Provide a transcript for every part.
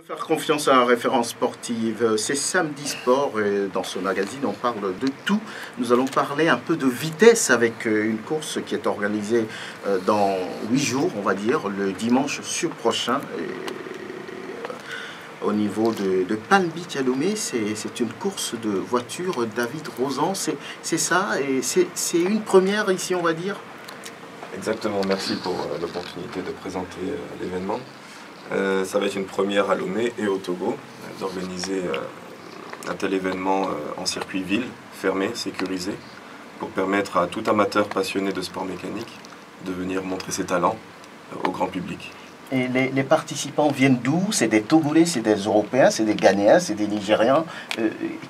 Faire confiance à la référence sportive, c'est Samedi Sport et dans ce magazine on parle de tout. Nous allons parler un peu de vitesse avec une course qui est organisée dans 8 jours, on va dire, le dimanche prochain. Au niveau de Palm Beach à Lomé, c'est une course de voiture David Rozan, c'est ça, et c'est une première ici on va dire. Exactement, merci pour l'opportunité de présenter l'événement. Ça va être une première à Lomé et au Togo, d'organiser un tel événement en circuit ville, fermé, sécurisé, pour permettre à tout amateur passionné de sport mécanique de venir montrer ses talents au grand public. Et les participants viennent d'où? C'est des Togolais, c'est des Européens, c'est des Ghanéens, c'est des Nigérians.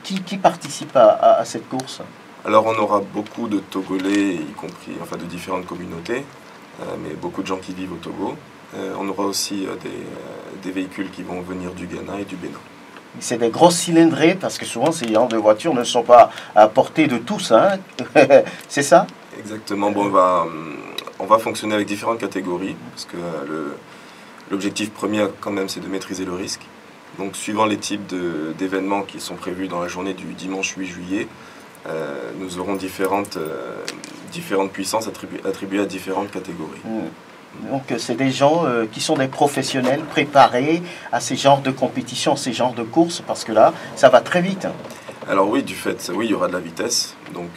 Qui participe à cette course? Alors on aura beaucoup de Togolais, y compris de différentes communautés, mais beaucoup de gens qui vivent au Togo. On aura aussi des véhicules qui vont venir du Ghana et du Bénin. C'est des grosses cylindrées, parce que souvent ces genres de voitures ne sont pas à portée de tous, hein. C'est ça? Exactement, bon, on va fonctionner avec différentes catégories, parce que l'objectif premier quand même c'est de maîtriser le risque. Donc suivant les types d'événements qui sont prévus dans la journée du dimanche 8 juillet, nous aurons différentes puissances attribuées à différentes catégories. Donc c'est des gens qui sont des professionnels préparés à ces genres de compétitions, ces genres de courses, parce que là, ça va très vite. Alors oui, oui, il y aura de la vitesse, donc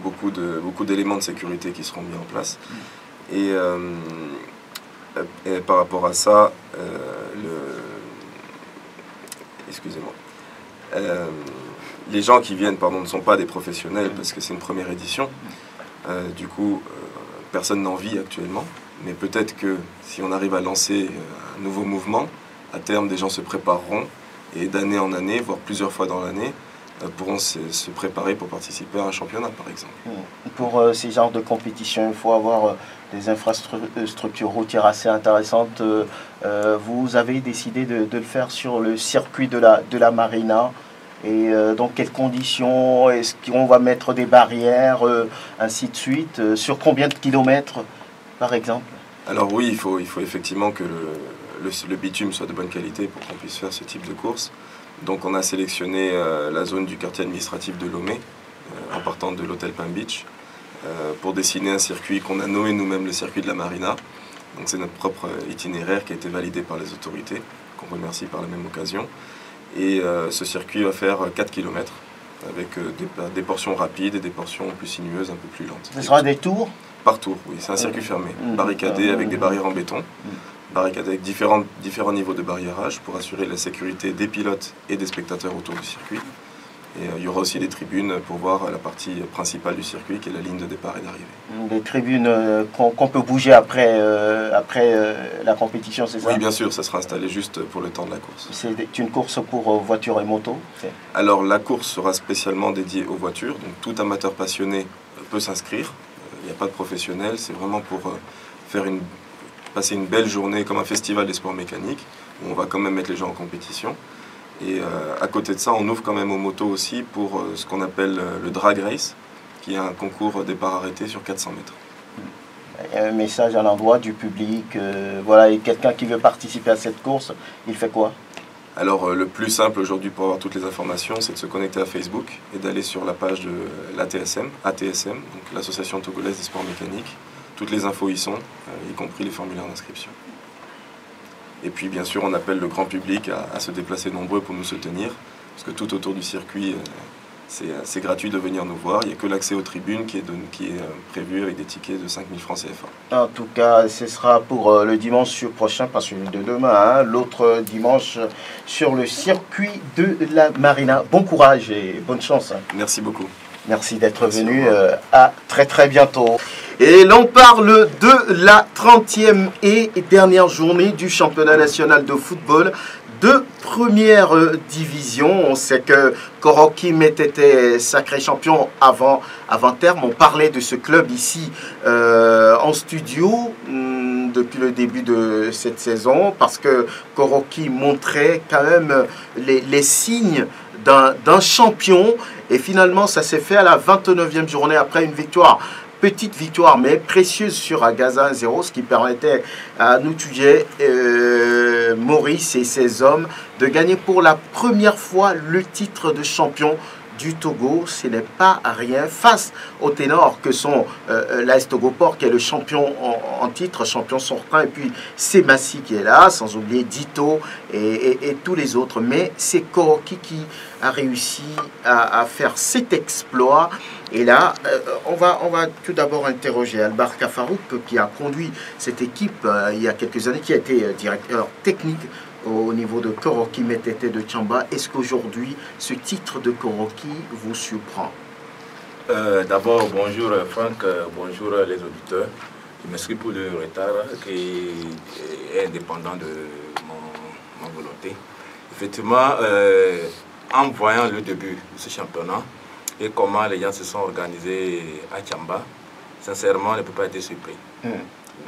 beaucoup d'éléments de sécurité qui seront mis en place. Et par rapport à ça, excusez-moi, les gens qui viennent ne sont pas des professionnels parce que c'est une première édition. Du coup, personne n'en vit actuellement. Mais peut-être que si on arrive à lancer un nouveau mouvement, à terme, des gens se prépareront et d'année en année, voire plusieurs fois dans l'année, pourront se préparer pour participer à un championnat, par exemple. Pour ces genres de compétitions, il faut avoir des infrastructures routières assez intéressantes. Vous avez décidé de le faire sur le circuit de la Marina. Et dans quelles conditions? Est-ce qu'on va mettre des barrières, ainsi de suite? Sur combien de kilomètres, par exemple? Alors oui, il faut effectivement que le bitume soit de bonne qualité pour qu'on puisse faire ce type de course. Donc on a sélectionné la zone du quartier administratif de Lomé, en partant de l'hôtel Palm Beach, pour dessiner un circuit qu'on a nommé nous-mêmes le circuit de la Marina. Donc c'est notre propre itinéraire qui a été validé par les autorités, qu'on remercie par la même occasion. Et ce circuit va faire 4 km, avec des portions rapides et des portions plus sinueuses, un peu plus lentes. Ce sera des tours? Par tour, oui, c'est un circuit fermé, barricadé avec des barrières en béton, barricadé avec différents niveaux de barriérage pour assurer la sécurité des pilotes et des spectateurs autour du circuit. Et il y aura aussi des tribunes pour voir la partie principale du circuit qui est la ligne de départ et d'arrivée. Des tribunes qu'on peut bouger après la compétition, c'est ça? Oui, bien sûr, ça sera installé juste pour le temps de la course. C'est une course pour voitures et motos? Alors la course sera spécialement dédiée aux voitures, donc tout amateur passionné peut s'inscrire. Il n'y a pas de professionnel, c'est vraiment pour passer une belle journée comme un festival des sports mécaniques, où on va quand même mettre les gens en compétition. Et à côté de ça, on ouvre quand même aux motos aussi pour ce qu'on appelle le drag race, qui est un concours départ arrêté sur 400 mètres. Un message à l'endroit du public, voilà, et quelqu'un qui veut participer à cette course, il fait quoi? Alors le plus simple aujourd'hui pour avoir toutes les informations, c'est de se connecter à Facebook et d'aller sur la page de l'ATSM, donc l'Association Togolaise des Sports Mécaniques. Toutes les infos y sont, y compris les formulaires d'inscription. Et puis bien sûr on appelle le grand public à se déplacer nombreux pour nous soutenir, parce que tout autour du circuit c'est gratuit de venir nous voir. Il n'y a que l'accès aux tribunes qui est prévu avec des tickets de 5 000 francs CFA. En tout cas, ce sera pour le dimanche prochain, pas celui de demain, hein, l'autre dimanche sur le circuit de la Marina. Bon courage et bonne chance. Merci beaucoup. Merci d'être venu. À très bientôt. Et l'on parle de la 30e et dernière journée du championnat national de football de première division. On sait que Korokim était sacré champion avant terme. On parlait de ce club ici en studio depuis le début de cette saison, parce que Korokim montrait quand même les signes d'un champion. Et finalement, ça s'est fait à la 29e journée après une victoire petite victoire, mais précieuse sur Agaza 1-0, ce qui permettait à Noutoudier, Maurice et ses hommes de gagner pour la première fois le titre de champion du Togo. Ce n'est pas rien face aux ténors que sont l'AS Togoport, qui est le champion en titre, champion sortant, et puis Semassi qui est là, sans oublier Dito et tous les autres. Mais c'est Koroki qui a réussi à faire cet exploit. Et là, on va tout d'abord interroger Albar Kafarouk, qui a conduit cette équipe il y a quelques années, qui a été directeur technique au niveau de Koroki Metete de Tchamba. Est-ce qu'aujourd'hui, ce titre de Koroki vous surprend? D'abord, bonjour Franck, bonjour les auditeurs. Je m'excuse pour le retard qui est indépendant de ma volonté. Effectivement, en voyant le début de ce championnat et comment les gens se sont organisés à Tchamba, sincèrement, je ne peux pas être surpris.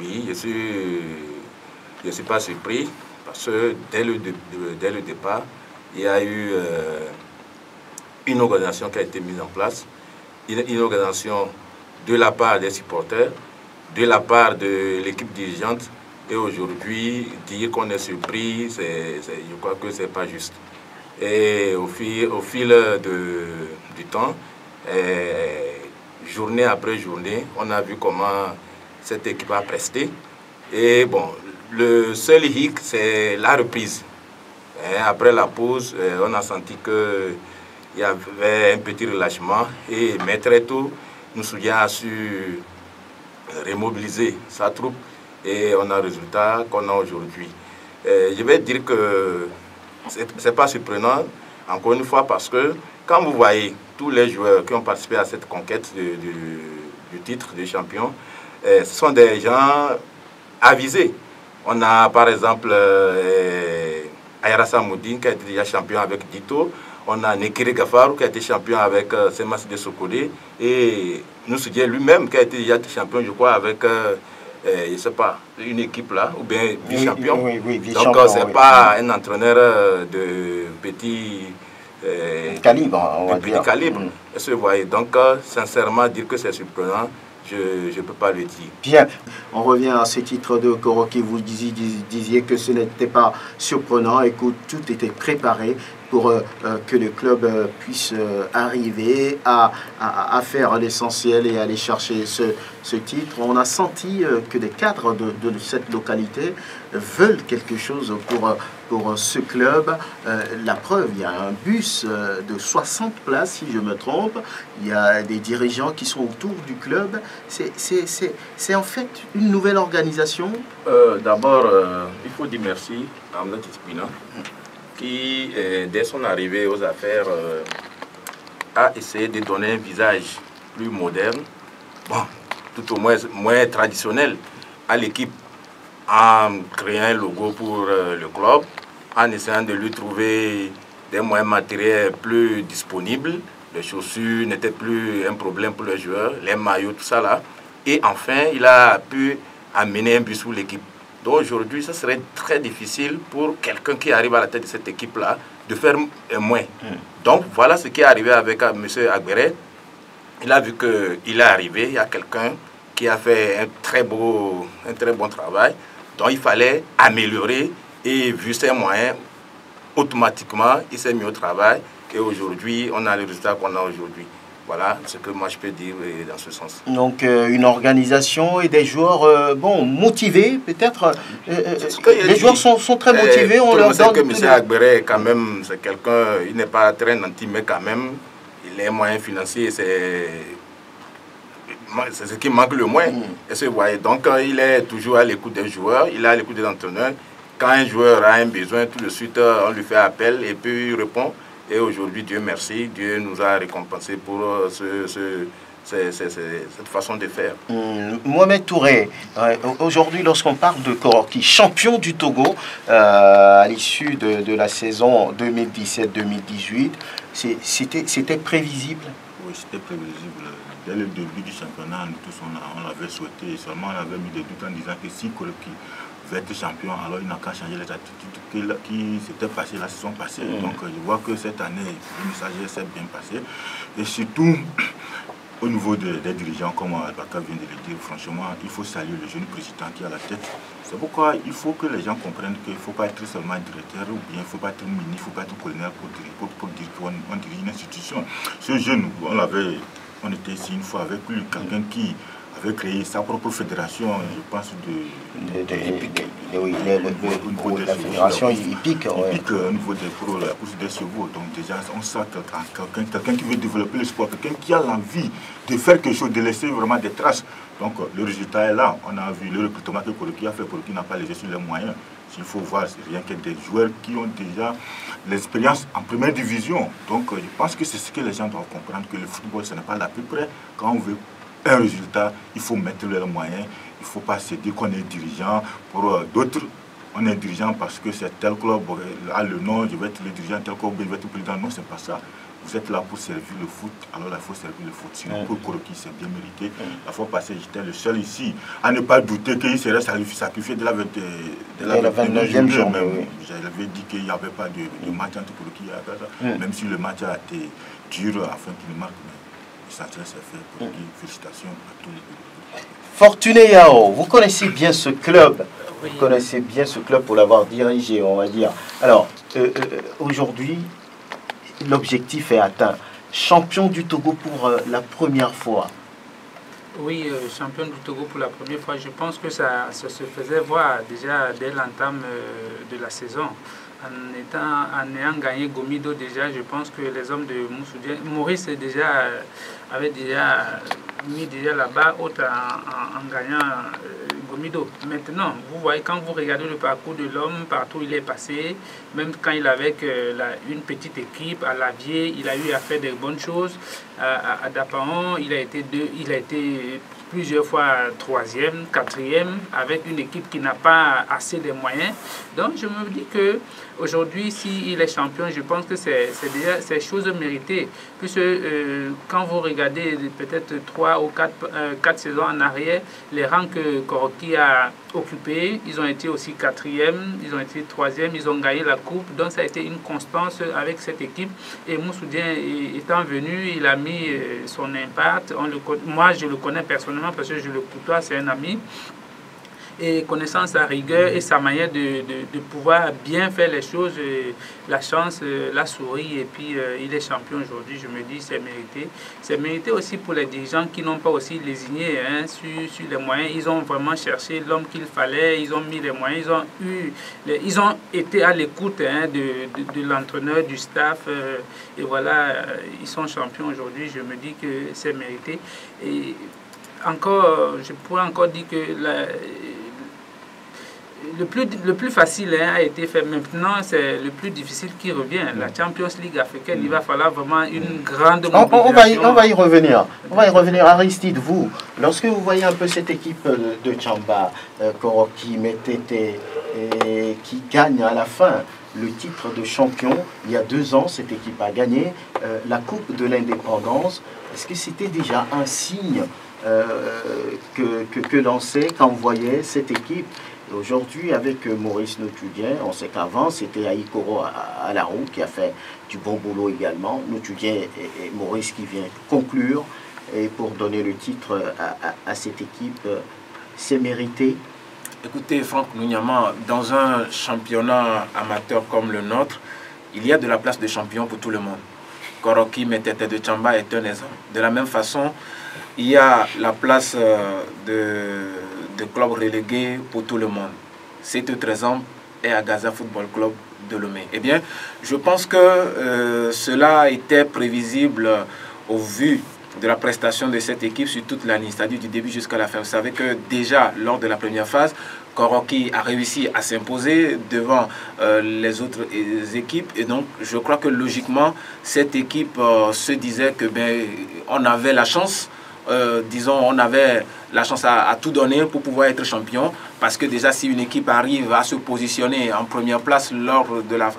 Oui, je ne suis pas surpris. Parce que dès le départ, il y a eu une organisation qui a été mise en place, une organisation de la part des supporters, de la part de l'équipe dirigeante. Et aujourd'hui, dire qu'on est surpris, je crois que ce n'est pas juste. Et au fil du temps, journée après journée, on a vu comment cette équipe a presté. Et bon, le seul hic, c'est la reprise. Et après la pause, on a senti qu'il y avait un petit relâchement. Mais très tôt, Noussoudia a su remobiliser sa troupe et on a le résultat qu'on a aujourd'hui. Je vais dire que ce n'est pas surprenant, encore une fois, parce que quand vous voyez tous les joueurs qui ont participé à cette conquête du titre de champion, ce sont des gens avisés. On a par exemple Ayarasa Moudine qui a été déjà champion avec Dito. On a Nekiri Gafarou qui a été champion avec Semassi de Sokode. Et Noussoudia lui-même qui a été déjà champion, je crois, avec, je ne sais pas, une équipe là, ou bien vice-champion. Oui, donc ce n'est pas un entraîneur de petit calibre, on va petit dire. calibre. Est-ce que vous voyez? Donc, sincèrement, dire que c'est surprenant, je ne peux pas le dire. Bien, on revient à ce titre de Koroki. Vous disiez que ce n'était pas surprenant et que tout était préparé pour que le club puisse arriver à faire l'essentiel et aller chercher ce titre. On a senti que les cadres de cette localité veulent quelque chose pour ce club. La preuve, il y a un bus de 60 places, si je me trompe. Il y a des dirigeants qui sont autour du club. C'est en fait une nouvelle organisation. D'abord, il faut dire merci à Amna Tispina, qui, dès son arrivée aux affaires, a essayé de donner un visage plus moderne, bon, tout au moins traditionnel à l'équipe, en créant un logo pour le club, en essayant de lui trouver des moyens matériels plus disponibles. Les chaussures n'étaient plus un problème pour les joueurs, les maillots, tout ça là. Et enfin, il a pu amener un but sur l'équipe. Donc aujourd'hui, ça serait très difficile pour quelqu'un qui arrive à la tête de cette équipe-là de faire moins. Donc voilà ce qui est arrivé avec M. Agberet. Il a vu qu'il est arrivé, il y a quelqu'un qui a fait un très bon travail. Donc il fallait améliorer et vu ses moyens, automatiquement, il s'est mis au travail. Et aujourd'hui, on a le résultat qu'on a aujourd'hui. Voilà ce que moi je peux dire dans ce sens. Donc une organisation et des joueurs motivés peut-être. Les joueurs sont très motivés. On leur donne que M. Agberet, quand même, c'est quelqu'un, il n'est pas très nanti, mais quand même, il a un moyen financier, c'est ce qui manque le moins. Et vous voyez, donc il est toujours à l'écoute des joueurs, il est à l'écoute des entraîneurs. Quand un joueur a un besoin, tout de suite, on lui fait appel et puis il répond. Et aujourd'hui, Dieu merci, Dieu nous a récompensés pour cette façon de faire. Mohamed Touré, aujourd'hui, lorsqu'on parle de Koroki, champion du Togo à l'issue de la saison 2017-2018, c'était prévisible? Oui, c'était prévisible. Dès le début du championnat, nous tous, on l'avait souhaité. Seulement, on avait mis des doutes en disant que si Koroki va être champion, alors il n'a qu'à changer les attitudes qui s'étaient passées la saison passée. Donc je vois que cette année, le messager s'est bien passé. Et surtout, au niveau des dirigeants, comme Albaka vient de le dire, franchement, il faut saluer le jeune président qui est à la tête. C'est pourquoi il faut que les gens comprennent qu'il ne faut pas être seulement directeur ou bien il ne faut pas être ministre, il ne faut pas être colonel pour dire qu'on dirige une institution. Ce jeune, on était ici une fois avec lui, quelqu'un qui avait créé sa propre fédération, je pense, la fédération hippique. Au niveau pour la course des chevaux. Donc déjà, on sent quelqu'un qui veut développer le sport, quelqu'un qui a l'envie de faire quelque chose, de laisser vraiment des traces. Donc le résultat est là. On a vu le recrutement que Koroki a fait. Koroki n'a pas léger sur les moyens. S'il faut voir, c'est rien que des joueurs qui ont déjà l'expérience en première division. Donc je pense que c'est ce que les gens doivent comprendre, que le football, ce n'est pas à peu près. Quand on veut un résultat, il faut mettre les moyens. Il ne faut pas se dire qu'on est dirigeant. Pour d'autres, on est dirigeant parce que c'est tel club a le nom, je vais être le dirigeant, tel club, je vais être le président. Non, c'est pas ça. Vous êtes là pour servir le foot, alors il faut servir le foot. Sinon, pour Koroki, c'est bien mérité. La fois passée, j'étais le seul ici à ne pas douter qu'il serait sacrifié de la 29e journée. J'avais dit qu'il n'y avait pas de match entre Koroki et Agaza, même si le match a été dur afin qu'il marque. Ça s'est fait. Koroki, félicitations à tous les pays. Fortuné Yao, vous connaissez bien ce club. Vous connaissez bien ce club pour l'avoir dirigé, on va dire. Alors, aujourd'hui, l'objectif est atteint. Champion du Togo pour la première fois. Oui, champion du Togo pour la première fois. Je pense que ça se faisait voir déjà dès l'entame de la saison. En ayant gagné Gomido déjà, je pense que les hommes de Moussoudien, Maurice avait déjà mis la barre haute en gagnant Gomido. Maintenant, vous voyez, quand vous regardez le parcours de l'homme, partout où il est passé, même quand il avait une petite équipe, à Lavier, il a eu à faire de bonnes choses. À Dapaon, il a été plusieurs fois 3e, 4e, avec une équipe qui n'a pas assez de moyens. Donc je me dis que aujourd'hui, s'il est champion, je pense que c'est chose méritée. Puisque quand vous regardez peut-être 3 ou 4 saisons en arrière, les rangs que Koroki a occupés, ils ont été aussi 4e, ils ont été 3e, ils ont gagné la coupe. Donc ça a été une constance avec cette équipe. Et Moussoudien étant venu, il a mis son impact. Moi, je le connais personnellement parce que je le côtoie, c'est un ami. Et connaissant sa rigueur et sa manière de pouvoir bien faire les choses, la chance la sourit et puis il est champion aujourd'hui. Je me dis c'est mérité. C'est mérité aussi pour les dirigeants qui n'ont pas aussi lésigné sur les moyens. Ils ont vraiment cherché l'homme qu'il fallait, ils ont mis les moyens, ils ont été à l'écoute de l'entraîneur, du staff et voilà, ils sont champions aujourd'hui. Je me dis que c'est mérité. Et encore, je pourrais encore dire que le plus facile a été fait. Maintenant, c'est le plus difficile qui revient. La Champions League africaine, il va falloir vraiment une grande mobilisation. On va y revenir. On va y revenir. Aristide, vous, lorsque vous voyez un peu cette équipe de Tchamba, Koroki, Metete, qui gagne à la fin le titre de champion, il y a 2 ans, cette équipe a gagné la Coupe de l'Indépendance. Est-ce que c'était déjà un signe que lançait quand on voyait cette équipe? Aujourd'hui, avec Maurice Notudien, on sait qu'avant, c'était Aïkoro à la roue qui a fait du bon boulot également. Notudien et Maurice qui vient conclure et pour donner le titre à cette équipe, c'est mérité. Écoutez, Franck Nouniama, dans un championnat amateur comme le nôtre, il y a de la place de champion pour tout le monde. Koroki Metete de Tchamba est un exemple. De la même façon, il y a la place de club relégué pour tout le monde. Cet autre exemple est Agaza Football Club de Lomé. Eh bien, je pense que cela était prévisible au vu de la prestation de cette équipe sur toute l'année, c'est-à-dire du début jusqu'à la fin. Vous savez que déjà, lors de la première phase, Koroki a réussi à s'imposer devant les autres équipes. Et donc, je crois que logiquement, cette équipe se disait que on avait la chance, on avait la chance à tout donner pour pouvoir être champion. Parce que déjà, si une équipe arrive à se positionner en première place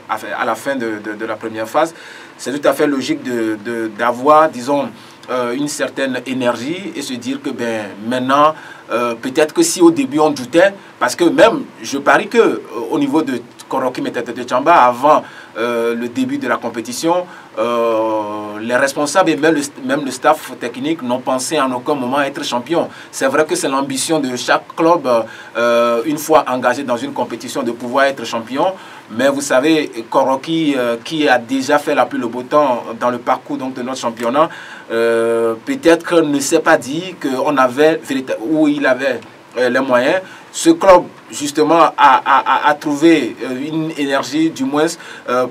à la fin de la première phase, c'est tout à fait logique d'avoir, disons, une certaine énergie et se dire que peut-être que si au début on doutait, parce que même je parie que au niveau de Koroki Metete de Tchamba, avant le début de la compétition, les responsables et même le staff technique n'ont pensé en aucun moment être champion. C'est vrai que c'est l'ambition de chaque club, une fois engagé dans une compétition, de pouvoir être champion. Mais vous savez, Koroki, qui a déjà fait la pluie le beau temps dans le parcours donc, de notre championnat, peut-être ne s'est pas dit qu'on avait, où il avait les moyens. Ce club, justement, a trouvé une énergie, du moins,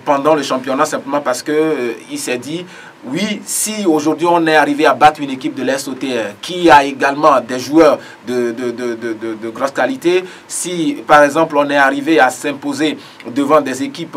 pendant le championnat, simplement parce qu'il s'est dit, oui, si aujourd'hui on est arrivé à battre une équipe de l'SOTR qui a également des joueurs de grosse qualité, si par exemple on est arrivé à s'imposer devant des équipes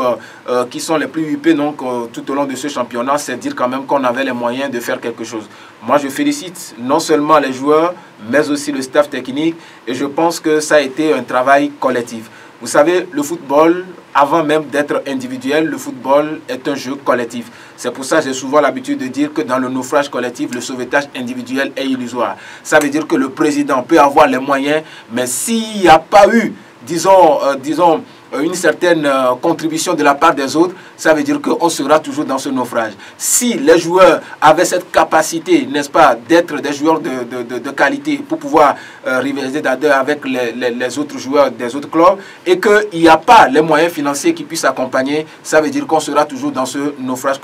qui sont les plus huppées donc, tout au long de ce championnat, c'est dire quand même qu'on avait les moyens de faire quelque chose. Moi je félicite non seulement les joueurs, mais aussi le staff technique et je pense que ça a été un travail collectif. Vous savez, le football, avant même d'être individuel, le football est un jeu collectif. C'est pour ça que j'ai souvent l'habitude de dire que dans le naufrage collectif, le sauvetage individuel est illusoire. Ça veut dire que le président peut avoir les moyens, mais s'il n'y a pas eu, disons, une certaine contribution de la part des autres, ça veut dire qu'on sera toujours dans ce naufrage. Si les joueurs avaient cette capacité, n'est-ce pas, d'être des joueurs de qualité pour pouvoir rivaliser avec les autres joueurs des autres clubs et qu'il n'y a pas les moyens financiers qui puissent accompagner, ça veut dire qu'on sera toujours dans ce naufrage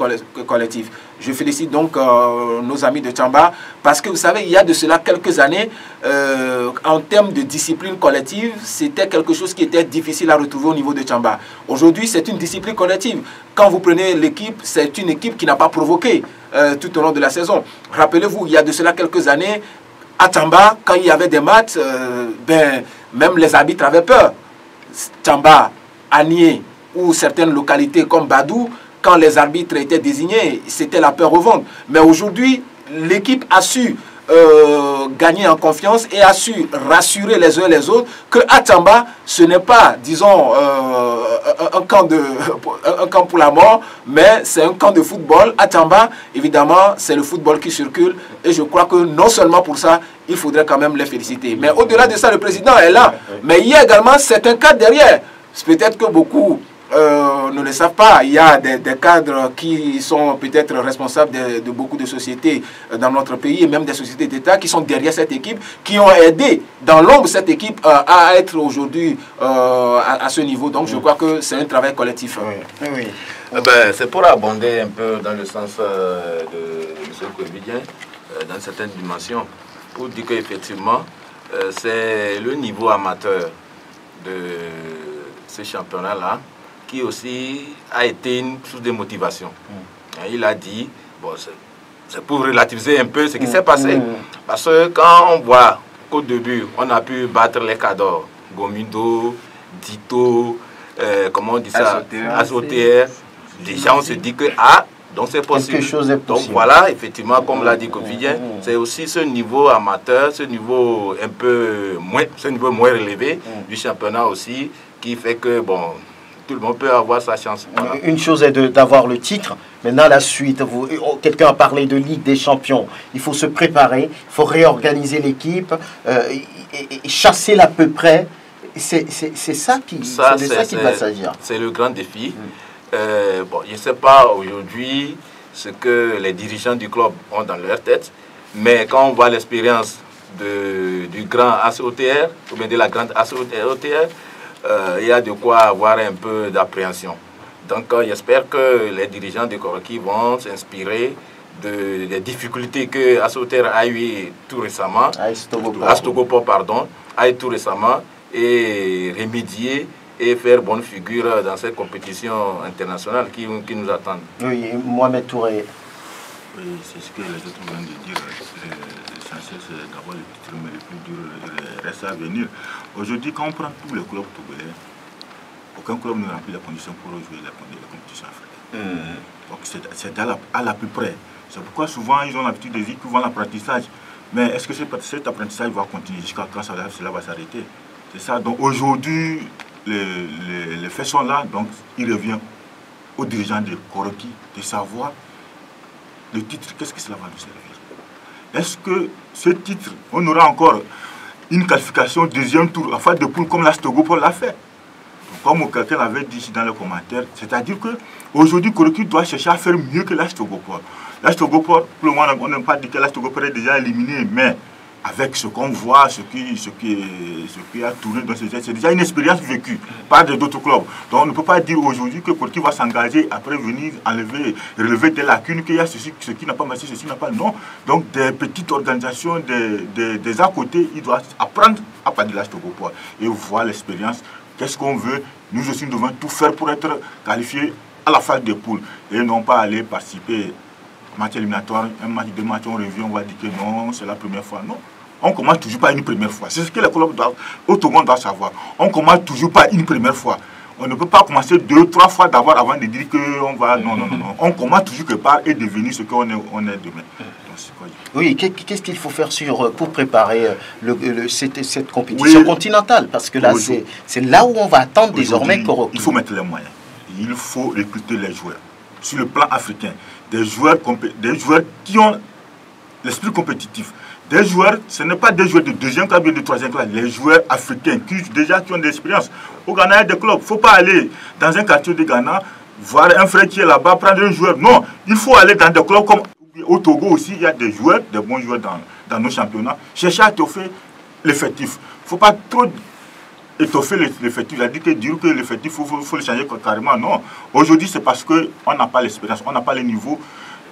collectif. Je félicite donc nos amis de Tchamba parce que vous savez, il y a de cela quelques années, en termes de discipline collective, c'était quelque chose qui était difficile à retrouver au niveau de Tchamba. Aujourd'hui, c'est une discipline collective. Quand vous prenez l'équipe, c'est une équipe qui n'a pas provoqué tout au long de la saison. Rappelez-vous, il y a de cela quelques années, à Tchamba, quand il y avait des matchs, même les arbitres avaient peur. Tchamba, Anié ou certaines localités comme Badou, quand les arbitres étaient désignés, c'était la peur au ventre. Mais aujourd'hui, l'équipe a su gagner en confiance et a su rassurer les uns les autres que à Tchamba, ce n'est pas, disons, un camp pour la mort, mais c'est un camp de football. À Tchamba, évidemment, c'est le football qui circule et je crois que non seulement pour ça, il faudrait quand même les féliciter. Mais au-delà de ça, le président est là. Mais il y a également certains cadres derrière. Peut-être que beaucoup ne le savent pas. Il y a des cadres qui sont peut-être responsables de beaucoup de sociétés dans notre pays et même des sociétés d'État qui sont derrière cette équipe, qui ont aidé dans l'ombre cette équipe à être aujourd'hui à ce niveau. Donc je crois que c'est un travail collectif. Oui. Oui. C'est pour abonder un peu dans le sens de M. Covidien, dans certaines dimensions, pour dire qu'effectivement, c'est le niveau amateur de ce championnat-là qui aussi a été une source de motivation. Il a dit, bon, c'est pour relativiser un peu ce qui s'est passé. Parce que quand on voit qu'au début, on a pu battre les cadors, Gomido, Dito, comment on dit ça, Azotr, déjà on se dit que, donc c'est possible. Quelque chose est possible. Donc voilà, effectivement, comme l'a dit Covidien, c'est aussi ce niveau amateur, ce niveau un peu moins, ce niveau moins relevé du championnat aussi, qui fait que, bon, tout le monde peut avoir sa chance. Voilà. Une chose est d'avoir le titre, maintenant la suite, quelqu'un a parlé de Ligue des Champions, il faut se préparer, il faut réorganiser l'équipe, et chasser l'à peu près, c'est ça qui va s'agir. C'est le grand défi. Bon, je ne sais pas aujourd'hui ce que les dirigeants du club ont dans leur tête, mais quand on voit l'expérience du grand ACOTR, ou bien de la grande ACOTR, il y a de quoi avoir un peu d'appréhension. Donc j'espère que les dirigeants de Koroki vont s'inspirer des difficultés que ACOTR a eu tout récemment, Astogopor, pardon, a eu tout récemment, et remédier et faire bonne figure dans cette compétition internationale qui nous attend. Oui, Mohamed Touré. Oui, c'est ce que les autres viennent de dire. L'essentiel, c'est d'abord le titre, mais le plus dur reste à venir. Aujourd'hui, quand on prend tous les clubs togolais, aucun club ne remplit les conditions pour jouer la compétition africaine. Donc c'est à la plus près. C'est pourquoi souvent ils ont l'habitude de dire qu'ils vont l'apprentissage. Mais est-ce que cet apprentissage va continuer jusqu'à quand cela va s'arrêter? C'est ça. Donc aujourd'hui, les faits sont là. Donc il revient aux dirigeants de Koroki de savoir le titre, qu'est-ce que cela va nous servir? Est-ce que ce titre, on aura encore une qualification deuxième tour, en phase de poule comme l'Astogopol l'a fait? Comme quelqu'un l'avait dit ici dans les commentaires, c'est-à-dire qu'aujourd'hui, Koroki doit chercher à faire mieux que l'AS Togoport. L'AS Togoport, pour le moment, on n'a pas dit que l'AS Togoport est déjà éliminé, mais avec ce qu'on voit, ce qui a tourné dans c'est déjà une expérience vécue par d'autres clubs. Donc on ne peut pas dire aujourd'hui que Koroki va s'engager après venir relever des lacunes, qu'il y a ce qui n'a pas marché, ceci n'a pas. Non. Donc des petites organisations, des à côté, ils doivent apprendre à parler de l'AS Togoport et voir l'expérience. Qu'est-ce qu'on veut? Nous aussi, nous devons tout faire pour être qualifiés à la phase des poules et non pas aller participer match éliminatoire, un match, deux matchs, on revient, on va dire que non, c'est la première fois. Non, on commence toujours pas une première fois. C'est ce que les clubs doivent, tout le monde doit savoir. On commence toujours pas une première fois. On ne peut pas commencer 2, 3 fois d'abord avant de dire qu'on va... Non. On commence toujours quelque part et devenir ce qu'on est demain. Oui, qu'est-ce qu'il faut faire pour préparer cette compétition continentale? Parce que là, c'est là où on va attendre désormais Koroki. Il faut mettre les moyens. Il faut recruter les joueurs. Sur le plan africain, des joueurs qui ont l'esprit compétitif. Des joueurs, ce n'est pas des joueurs de deuxième classe ou de troisième classe, les joueurs africains qui ont de l'expérience. Au Ghana, il y a des clubs. Il ne faut pas aller dans un quartier de Ghana, voir un frère qui est là-bas, prendre un joueur. Non, il faut aller dans des clubs comme au Togo aussi, il y a des joueurs, des bons joueurs dans nos championnats. Chercher à étoffer l'effectif. Il ne faut pas trop étoffer l'effectif. Il a dit que l'effectif, il faut le changer carrément. Non. Aujourd'hui, c'est parce qu'on n'a pas l'expérience, on n'a pas le niveau.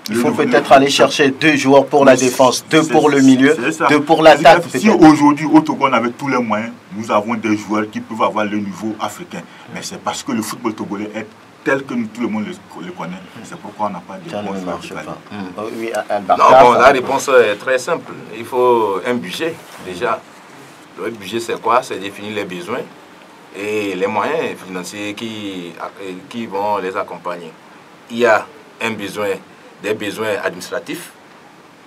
Il faut peut-être aller chercher 2 joueurs pour la défense, 2 pour le milieu, 2 pour l'attaque. Si aujourd'hui, au Togo, on avait tous les moyens, nous avons des joueurs qui peuvent avoir le niveau africain. Mais c'est parce que le football togolais est tel que tout le monde le connaît. C'est pourquoi on n'a pas de bons joueurs. La réponse est très simple. Il faut un budget, déjà. Le budget, c'est quoi? C'est définir les besoins et les moyens financiers qui vont les accompagner. Il y a des besoins administratifs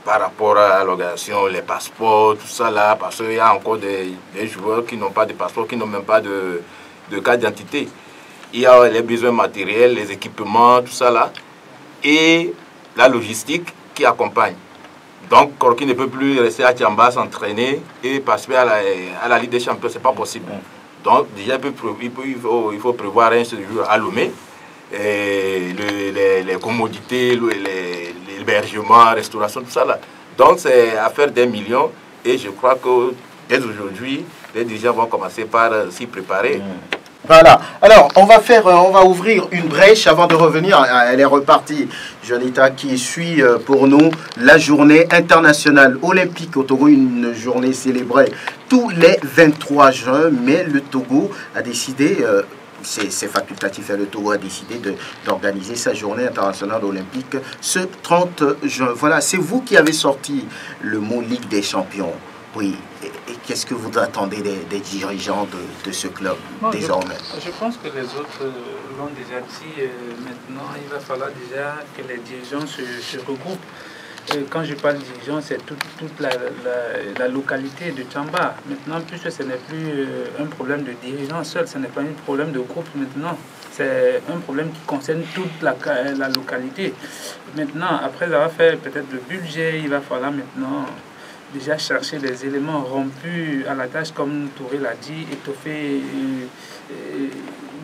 par rapport à l'organisation, les passeports, tout ça là, parce qu'il y a encore des joueurs qui n'ont pas de passeport, qui n'ont même pas de carte d'identité. Il y a les besoins matériels, les équipements, tout ça là, et la logistique qui accompagne. Donc, Koroki ne peut plus rester à Tiamba, s'entraîner et participer à la Ligue des Champions, ce n'est pas possible. Donc, déjà, il faut prévoir un séjour à Lomé, les commodités, l'hébergement, la restauration, tout ça là. Donc, c'est affaire des millions et je crois que dès aujourd'hui, les dirigeants vont commencer par s'y préparer. Voilà. Alors, on va ouvrir une brèche avant de revenir. Elle est repartie. Jonita qui suit pour nous la journée internationale olympique au Togo, une journée célébrée tous les 23 juin. Mais le Togo a décidé, c'est facultatif, le Togo a décidé d'organiser sa journée internationale olympique ce 30 juin. Voilà, c'est vous qui avez sorti le mot Ligue des champions. Oui, et qu'est-ce que vous attendez des dirigeants de ce club désormais? Je pense que les autres l'ont déjà dit. Maintenant, il va falloir déjà que les dirigeants se regroupent. Quand je parle de dirigeants, c'est toute la localité de Tchamba. Maintenant, puisque ce n'est plus un problème de dirigeants seul, ce n'est pas un problème de groupe maintenant. C'est un problème qui concerne toute la localité. Maintenant, après avoir fait peut-être le budget, il va falloir maintenant déjà chercher des éléments rompus à la tâche, comme Touré l'a dit, étoffer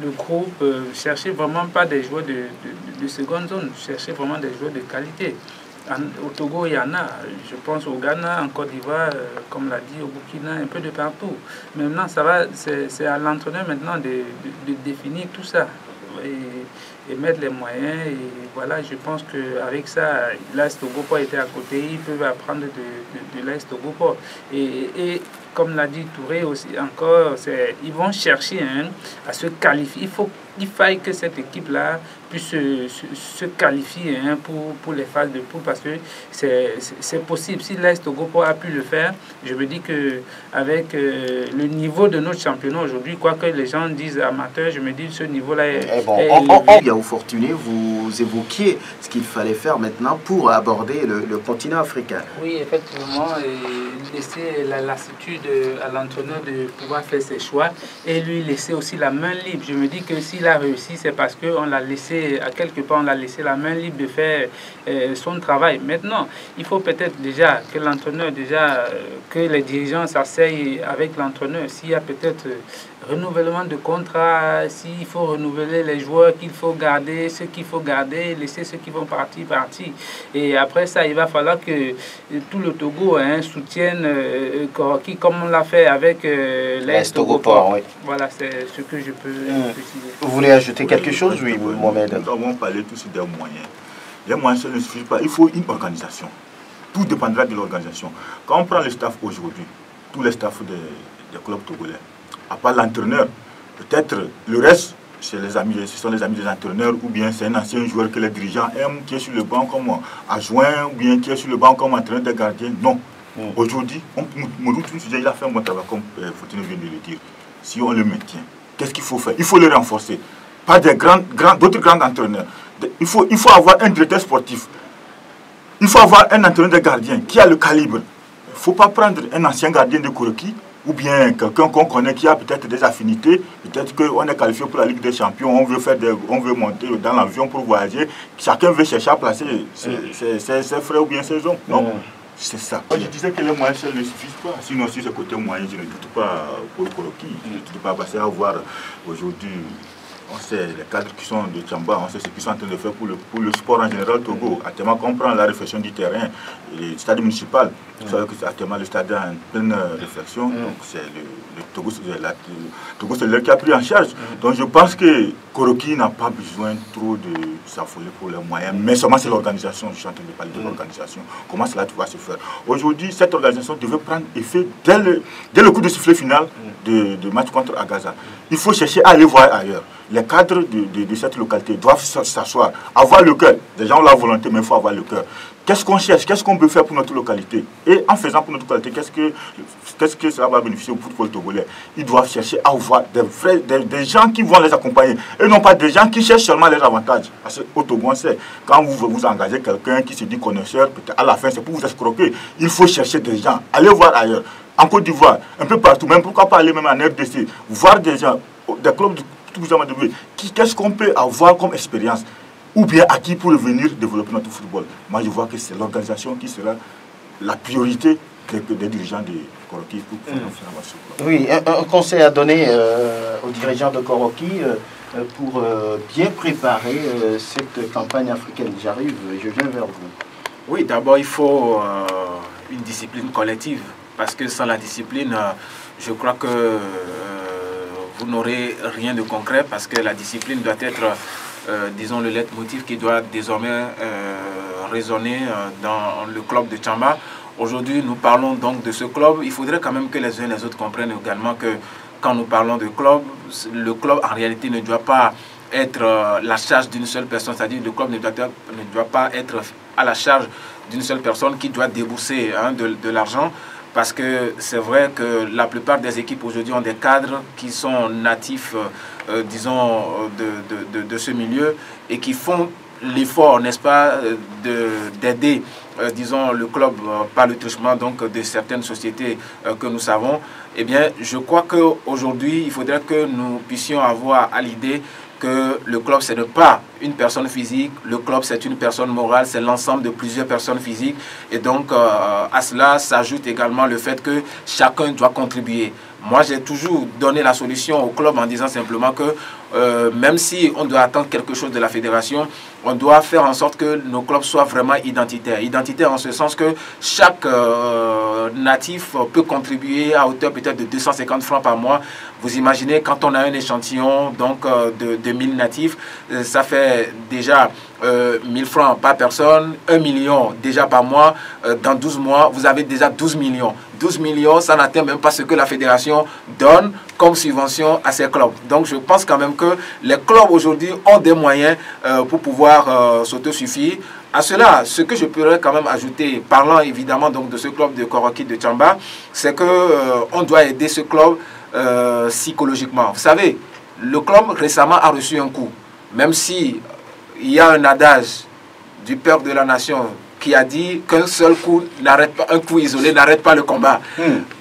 le groupe, chercher vraiment pas des joueurs de seconde zone, chercher vraiment des joueurs de qualité. Au Togo, il y en a, je pense au Ghana, en Côte d'Ivoire, comme l'a dit, au Burkina, un peu de partout. Maintenant, c'est à l'entraîneur maintenant de définir tout ça. Et mettre les moyens, et voilà, je pense qu'avec ça, l'AS Togo était à côté, ils peuvent apprendre de l'AS Togo. Et comme l'a dit Touré aussi encore, ils vont chercher à se qualifier. Il faille que cette équipe-là puisse se qualifier pour les phases de poule, parce que c'est possible. Si l'AS Togo a pu le faire, je me dis qu'avec le niveau de notre championnat aujourd'hui, quoique les gens disent amateur, je me dis que ce niveau-là est bien au Fortuné, vous évoquiez ce qu'il fallait faire maintenant pour aborder le continent africain. Oui, effectivement, et laisser la lassitude à l'entraîneur de pouvoir faire ses choix et lui laisser aussi la main libre. Je me dis que s'il a réussi, c'est parce qu'on l'a laissé, à quelque part, on l'a laissé la main libre de faire son travail. Maintenant, il faut peut-être déjà que l'entraîneur, que les dirigeants s'asseyent avec l'entraîneur. S'il y a peut-être renouvellement de contrat, s'il faut renouveler les joueurs qu'il faut garder, ceux qu'il faut garder, laisser ceux qui vont partir. Et après ça, il va falloir que tout le Togo soutienne Koroki comme on l'a fait avec l'Est Togo Port. Oui. Voilà, c'est ce que je peux préciser. Vous voulez ajouter quelque chose, oui, Mohamed? Nous avons parlé tous des moyens. Les moyens ne suffisent pas. Il faut une organisation. Tout dépendra de l'organisation. Quand on prend le staff aujourd'hui, tous les staffs des clubs togolais, à part l'entraîneur, peut-être le reste, ce sont les amis des entraîneurs, ou bien c'est un ancien joueur que les dirigeants aiment, qui est sur le banc comme adjoint, ou bien qui est sur le banc comme entraîneur des gardiens. Non. Aujourd'hui, il a fait un bon travail, comme Fortuné vient de le dire. Si on le maintient, qu'est-ce qu'il faut faire? Il faut le renforcer. Pas d'autres grands entraîneurs. Il faut avoir un directeur sportif. Il faut avoir un entraîneur de gardien qui a le calibre. Il ne faut pas prendre un ancien gardien de Koroki ou bien quelqu'un qu'on connaît qui a peut-être des affinités. Peut-être qu'on est qualifié pour la Ligue des Champions, on veut monter dans l'avion pour voyager. Chacun veut chercher à placer ses frères ou bien ses hommes. Non, c'est ça. Moi, je disais que les moyens ne suffisent pas. Sinon, si ce côté moyen, je ne doute pas pour Koroki. Je ne doute pas parce qu'à voir aujourd'hui. On sait les cadres qui sont de Tchamba, on sait ce qu'ils sont en train de faire pour le sport en général Togo. Actuellement, quand on prend la réflexion du terrain, le stade municipal, vous savez que actuellement le stade est en pleine réflexion. Donc c'est le Togo, c'est l'heure qui a pris en charge. Donc je pense que Koroki n'a pas besoin trop de s'affoler pour les moyens. Mais seulement c'est l'organisation, je suis en train de parler de l'organisation. Comment cela va se faire? Aujourd'hui, cette organisation devait prendre effet dès le coup de sifflet final de match contre Agaza. Il faut chercher à aller voir ailleurs. Les cadres de cette localité doivent s'asseoir, avoir le cœur. Les gens ont la volonté, mais il faut avoir le cœur. Qu'est-ce qu'on cherche? Qu'est-ce qu'on peut faire pour notre localité? Et en faisant pour notre localité, qu'est-ce que cela va bénéficier au football togolais? Ils doivent chercher à avoir des gens qui vont les accompagner. Et non pas des gens qui cherchent seulement les avantages. Parce qu'au Togo, on sait, quand vous engagez quelqu'un qui se dit connaisseur, peut-être à la fin, c'est pour vous escroquer. Il faut chercher des gens. Allez voir ailleurs. En Côte d'Ivoire, un peu partout, même pourquoi pas aller même en RDC, voir des gens, des clubs de qu'est-ce qu'on peut avoir comme expérience ou bien acquis pour venir développer notre football. Moi, je vois que c'est l'organisation qui sera la priorité des dirigeants de Koroki pour faire ce club. Oui, un conseil à donner aux dirigeants de Koroki pour bien préparer cette campagne africaine. J'arrive, je viens vers vous. Oui, d'abord, il faut une discipline collective parce que sans la discipline, je crois que vous n'aurez rien de concret parce que la discipline doit être, disons, le leitmotiv qui doit désormais résonner dans le club de Tchamba. Aujourd'hui, nous parlons donc de ce club. Il faudrait quand même que les uns et les autres comprennent également que quand nous parlons de club, le club en réalité ne doit pas être la charge d'une seule personne. C'est-à-dire que le club ne doit pas être à la charge d'une seule personne qui doit débourser de l'argent. Parce que c'est vrai que la plupart des équipes aujourd'hui ont des cadres qui sont natifs, disons, de ce milieu et qui font l'effort, n'est-ce pas, d'aider, disons, le club par le truchement donc, de certaines sociétés que nous savons. Eh bien, je crois qu'aujourd'hui, il faudrait que nous puissions avoir à l'idée que le club, ce n'est pas une personne physique, le club, c'est une personne morale, c'est l'ensemble de plusieurs personnes physiques. Et donc, à cela s'ajoute également le fait que chacun doit contribuer. Moi, j'ai toujours donné la solution au club en disant simplement que même si on doit attendre quelque chose de la fédération, on doit faire en sorte que nos clubs soient vraiment identitaires. Identitaires en ce sens que chaque natif peut contribuer à hauteur peut-être de 250 francs par mois. Vous imaginez, quand on a un échantillon donc, de 1000 natifs, ça fait déjà 1000 francs par personne, 1 million déjà par mois. Dans 12 mois, vous avez déjà 12 millions. 12 millions, ça n'atteint même pas ce que la fédération donne comme subvention à ces clubs. Donc je pense quand même que les clubs aujourd'hui ont des moyens pour pouvoir s'autosuffire. À cela, ce que je pourrais quand même ajouter, parlant évidemment donc de ce club de Koroki de Tchamba, c'est qu'on doit aider ce club psychologiquement. Vous savez, le club récemment a reçu un coup, même si il y a un adage du père de la nation qui a dit qu'un seul coup n'arrête pas, un coup isolé n'arrête pas le combat.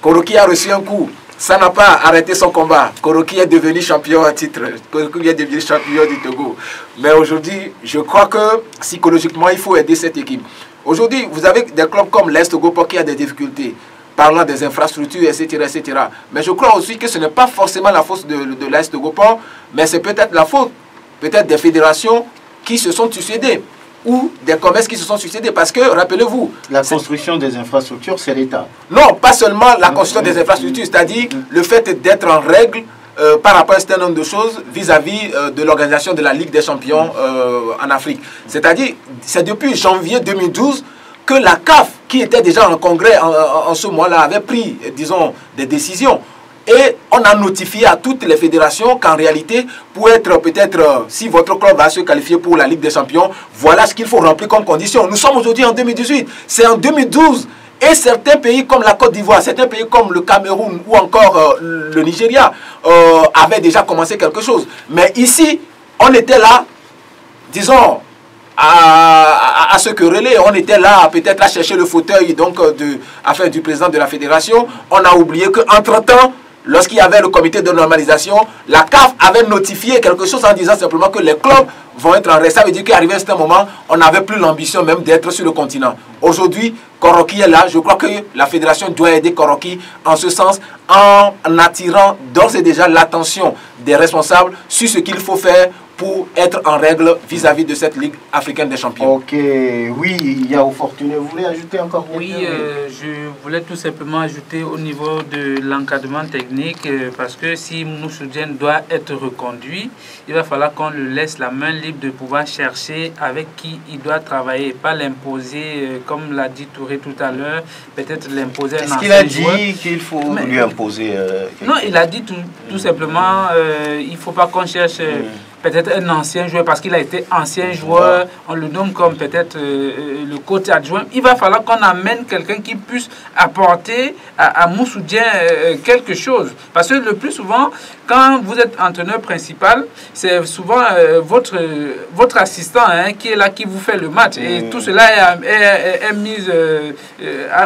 Koroki a reçu un coup, ça n'a pas arrêté son combat. Koroki est devenu champion à titre, Koroki est devenu champion du Togo. Mais aujourd'hui, je crois que psychologiquement, il faut aider cette équipe. Aujourd'hui, vous avez des clubs comme l'Est Togo Port qui a des difficultés. parlant des infrastructures, etc., etc. Mais je crois aussi que ce n'est pas forcément la faute de l'AS Togo Port, mais c'est peut-être la faute des fédérations qui se sont succédées ou des commerces qui se sont succédés. Parce que, rappelez-vous... La construction des infrastructures, c'est l'État. Non, pas seulement la construction des infrastructures, c'est-à-dire le fait d'être en règle par rapport à un certain nombre de choses vis-à-vis de l'organisation de la Ligue des champions en Afrique. C'est-à-dire, c'est depuis janvier 2012 que la CAF, qui était déjà en congrès en ce mois-là, avait pris, disons, des décisions. Et on a notifié à toutes les fédérations qu'en réalité, pour être peut-être, si votre club va se qualifier pour la Ligue des Champions, voilà ce qu'il faut remplir comme condition. Nous sommes aujourd'hui en 2018. C'est en 2012. Et certains pays comme la Côte d'Ivoire, certains pays comme le Cameroun ou encore le Nigeria avaient déjà commencé quelque chose. Mais ici, on était là, disons, à se quereller. On était là peut-être à chercher le fauteuil donc, du président de la fédération. On a oublié qu'entre-temps, lorsqu'il y avait le comité de normalisation, la CAF avait notifié quelque chose en disant simplement que les clubs vont être en reste. Ça veut dire qu'arrivé à un certain moment, on n'avait plus l'ambition même d'être sur le continent. Aujourd'hui, Koroki est là. Je crois que la fédération doit aider Koroki en ce sens, en attirant d'ores et déjà l'attention des responsables sur ce qu'il faut faire pour être en règle vis-à-vis de cette Ligue africaine des champions. Ok, oui, il y a Fortuné. Vous voulez ajouter encore quelque chose? Oui, je voulais tout simplement ajouter au niveau de l'encadrement technique, parce que si Moussoudian doit être reconduit, il va falloir qu'on lui laisse la main libre de pouvoir chercher avec qui il doit travailler, pas l'imposer, comme l'a dit Touré tout à l'heure, peut-être l'imposer à un ancien joueur. Est-ce qu'il a dit qu'il faut lui imposer Non, il a dit tout simplement, il ne faut pas qu'on cherche... peut-être un ancien joueur, parce qu'il a été ancien joueur, on le nomme comme peut-être le coach adjoint. Il va falloir qu'on amène quelqu'un qui puisse apporter à Moussoudian quelque chose. Parce que le plus souvent, quand vous êtes entraîneur principal, c'est souvent votre assistant qui est là, qui vous fait le match. Et tout cela est mis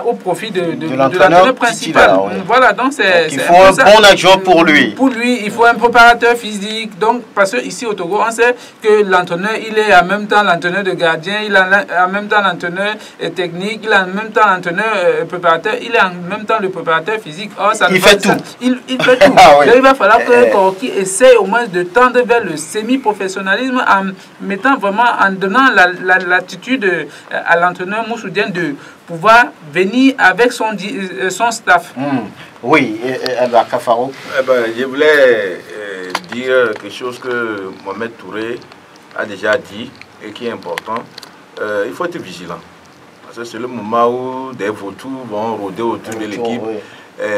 au profit de l'entraîneur principal. Voilà, donc il faut un bon adjoint pour lui. Pour lui, il faut un préparateur physique. Donc, parce que ici au Togo, on sait que l'entraîneur, il est en même temps l'entraîneur de gardien, il est en même temps l'entraîneur technique, il est en même temps l'entraîneur préparateur, il est en même temps le préparateur physique. Or, ça il fait tout. Il fait tout. Donc, il va falloir que Koroki essaie au moins de tendre vers le semi-professionnalisme en mettant vraiment, en donnant l'attitude à l'entraîneur Moussoudian de pouvoir venir avec son staff. Oui, Kafaro. Je voulais dire quelque chose que Mohamed Touré a déjà dit et qui est important. Il faut être vigilant. Parce que c'est le moment où des vautours vont rôder autour de l'équipe.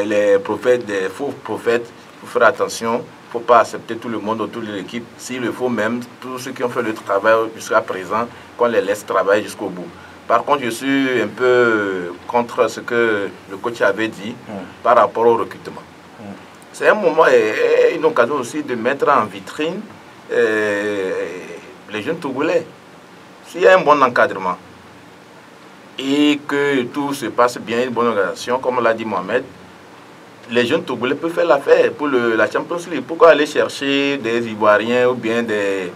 Les prophètes, des faux prophètes, il faut faire attention. Il ne faut pas accepter tout le monde autour de l'équipe. S'il le faut même, tous ceux qui ont fait le travail jusqu'à présent, qu'on les laisse travailler jusqu'au bout. Par contre, je suis un peu contre ce que le coach avait dit par rapport au recrutement. C'est un moment et une occasion aussi de mettre en vitrine les jeunes Togolais. S'il y a un bon encadrement et que tout se passe bien, une bonne organisation, comme l'a dit Mohamed, les jeunes Togolais peuvent faire l'affaire pour la Champions League. Pourquoi aller chercher des Ivoiriens ou bien des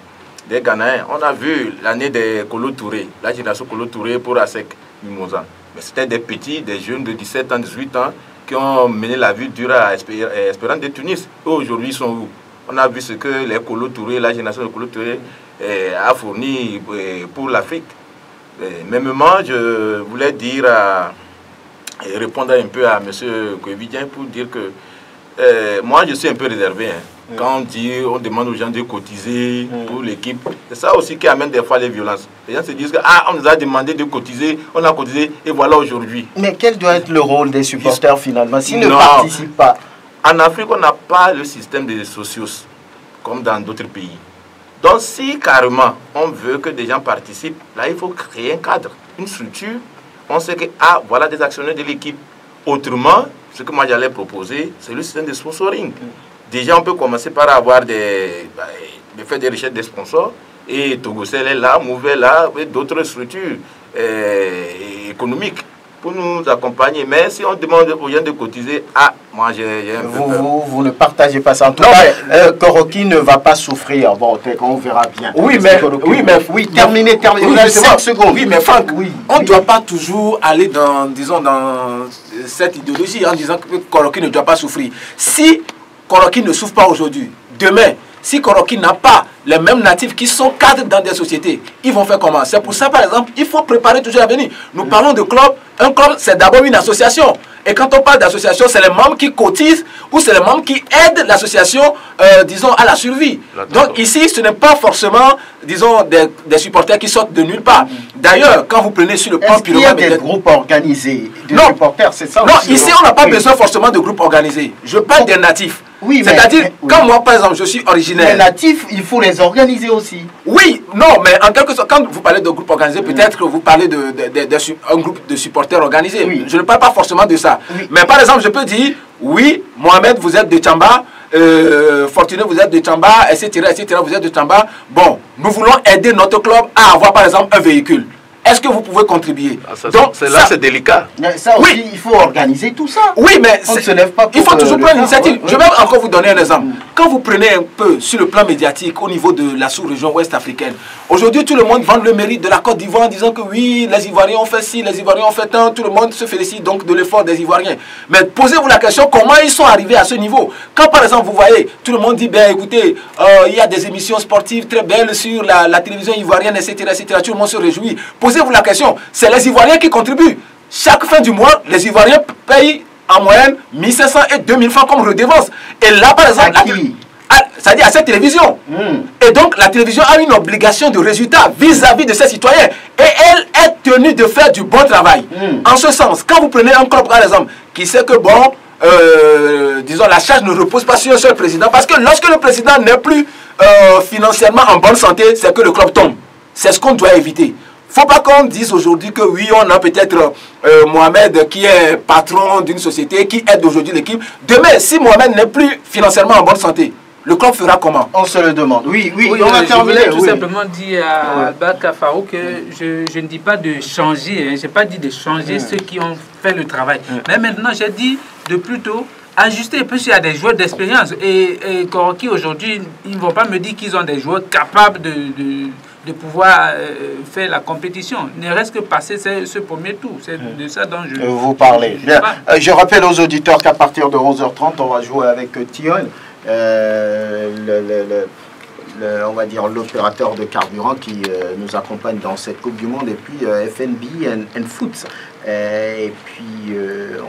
Ghanéens? On a vu l'année des Kolo Touré, la génération Kolo Touré pour ASEC Mimosa. Mais c'était des petits, des jeunes de 17 ans, 18 ans qui ont mené la vie dure à Espérance de Tunis. Aujourd'hui, ils sont où? On a vu ce que les Kolo Touré, la génération de Kolo Touré a fourni pour l'Afrique. Mêmement, je voulais dire et répondre un peu à M. Koevidien pour dire que moi, je suis un peu réservé. Quand on demande aux gens de cotiser pour l'équipe, c'est ça aussi qui amène des fois les violences. Les gens se disent que on nous a demandé de cotiser, on a cotisé et voilà aujourd'hui. Mais quel doit être le rôle des supporters finalement s'ils ne participent pas? En Afrique, on n'a pas le système des socios comme dans d'autres pays. Donc si carrément on veut que des gens participent, là il faut créer un cadre, une structure. On sait que voilà des actionnaires de l'équipe. Autrement, ce que moi j'allais proposer, c'est le système de sponsoring. Déjà, on peut commencer par avoir faire des recherches de sponsors. Et Togocel est là, Mouvet est là, et d'autres structures économiques. pour nous accompagner. Mais si on demande aux gens de cotiser, moi j'ai un peu peur. Vous ne partagez pas ça. En tout cas, Koroki ne va pas souffrir. Bon, on verra bien. Oui, terminez. 5 secondes. Oui, mais Franck, on ne doit pas toujours aller dans cette idéologie en disant que Koroki ne doit pas souffrir. Si Koroki ne souffre pas aujourd'hui, demain, si Koroki n'a pas les mêmes natifs qui sont cadres dans des sociétés, ils vont faire comment? C'est pour ça, par exemple, il faut préparer toujours l'avenir. Nous parlons de club. Un club, c'est d'abord une association. Et quand on parle d'association, c'est les membres qui cotisent ou c'est les membres qui aident l'association, disons, à la survie. Donc ici, ce n'est pas forcément, disons, des supporters qui sortent de nulle part. D'ailleurs, quand vous prenez sur le plan il y a des groupes organisés de supporters, c'est ça? Non, ici, on n'a pas besoin forcément de groupes organisés. Je parle des natifs. Oui, c'est-à-dire, quand moi, par exemple, je suis originaire... Les natifs, il faut les organiser aussi. Oui, non, mais en quelque sorte, quand vous parlez de groupe organisé, peut-être que vous parlez d'un groupe de supporters organisés. Oui. Je ne parle pas forcément de ça. Oui. Mais par exemple, je peux dire, oui, Mohamed, vous êtes de Tchamba, Fortuné, vous êtes de Tchamba, etc., vous êtes de Tchamba. Bon, nous voulons aider notre club à avoir, par exemple, un véhicule. Est-ce que vous pouvez contribuer? Donc, là, c'est délicat. Ça aussi, il faut organiser tout ça. Oui, mais on ne se lève pas pour il faut toujours prendre l'initiative. Ouais. Je vais encore vous donner un exemple. Quand vous prenez un peu sur le plan médiatique au niveau de la sous-région ouest africaine, aujourd'hui, tout le monde vend le mérite de la Côte d'Ivoire en disant que oui, les Ivoiriens ont fait ci, les Ivoiriens ont fait un, tout le monde se félicite donc de l'effort des Ivoiriens. Mais posez-vous la question, comment ils sont arrivés à ce niveau? Quand par exemple, vous voyez, tout le monde dit, ben écoutez, il y a des émissions sportives très belles sur la télévision ivoirienne, etc., tout le monde se réjouit. Posez-vous la question, c'est les Ivoiriens qui contribuent. Chaque fin du mois, les Ivoiriens payent en moyenne 1500 et 2000 francs comme redevance. Et là, par exemple, c'est-à-dire à cette télévision. Et donc, la télévision a une obligation de résultat vis-à-vis de ses citoyens. Et elle est tenue de faire du bon travail. En ce sens, quand vous prenez un club, par exemple, qui sait que, bon, disons, la charge ne repose pas sur un seul président, parce que lorsque le président n'est plus financièrement en bonne santé, c'est que le club tombe. C'est ce qu'on doit éviter. Il ne faut pas qu'on dise aujourd'hui que oui, on a peut-être Mohamed qui est patron d'une société, qui aide aujourd'hui l'équipe. Demain, si Mohamed n'est plus financièrement en bonne santé, le club fera comment? On se le demande. Oui, on va terminer. Je voulais tout simplement dire à Baka Farou que je ne dis pas de changer, je n'ai pas dit de changer ceux qui ont fait le travail. Mais maintenant, j'ai dit de plutôt ajuster, parce qu'il y a des joueurs d'expérience. Et Koroki, aujourd'hui, ils ne vont pas me dire qu'ils ont des joueurs capables de pouvoir faire la compétition. Ne reste que passer ce premier tour. C'est de ça dont je vous parlez. Bien. Je rappelle aux auditeurs qu'à partir de 11h30, on va jouer avec Tion, on va dire l'opérateur de carburant qui nous accompagne dans cette Coupe du Monde, et puis FNB and Foods. Et puis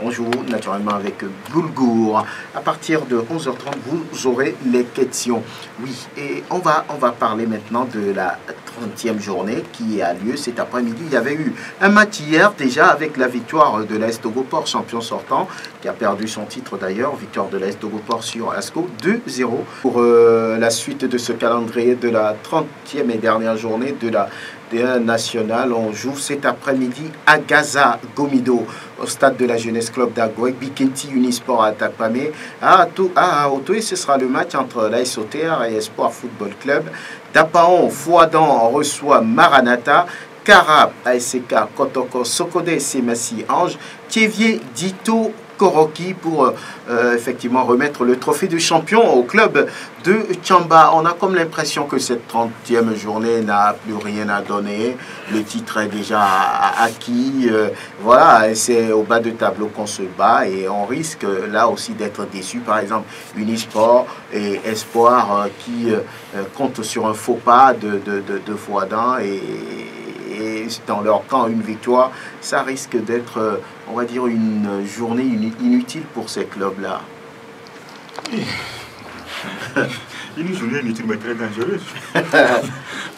on joue naturellement avec Boulgour. À partir de 11h30, vous aurez les questions. Oui, et on va parler maintenant de la 30e journée qui a lieu cet après-midi. Il y avait eu un match hier déjà avec la victoire de l'AS Togoport, champion sortant, qui a perdu son titre d'ailleurs. Victoire de l'AS Togoport sur ASCO 2-0. Pour la suite de ce calendrier de la 30e et dernière journée de la D1 nationale, on joue cet après-midi à Gaza Gomido, au stade de la Jeunesse Club d'Agouek, Bikenti Unisport à Takpamé. À Otoé, ce sera le match entre l'AS OTR et Espoir Football Club. Dapaon, Fouadan reçoit Maranatha. Karab, ASK, Kotoko, Sokode, Semassi, Ange. Thievier, Dito, Koroki pour effectivement remettre le trophée de champion au club de Tchamba. On a comme l'impression que cette 30e journée n'a plus rien à donner. Le titre est déjà acquis. Voilà, c'est au bas de tableau qu'on se bat et on risque là aussi d'être déçu. Par exemple, Unisport et Espoir qui comptent sur un faux pas de Fouadan et dans leur camp une victoire, ça risque d'être, on va dire, une journée inutile pour ces clubs-là. Une journée inutile mais très dangereuse.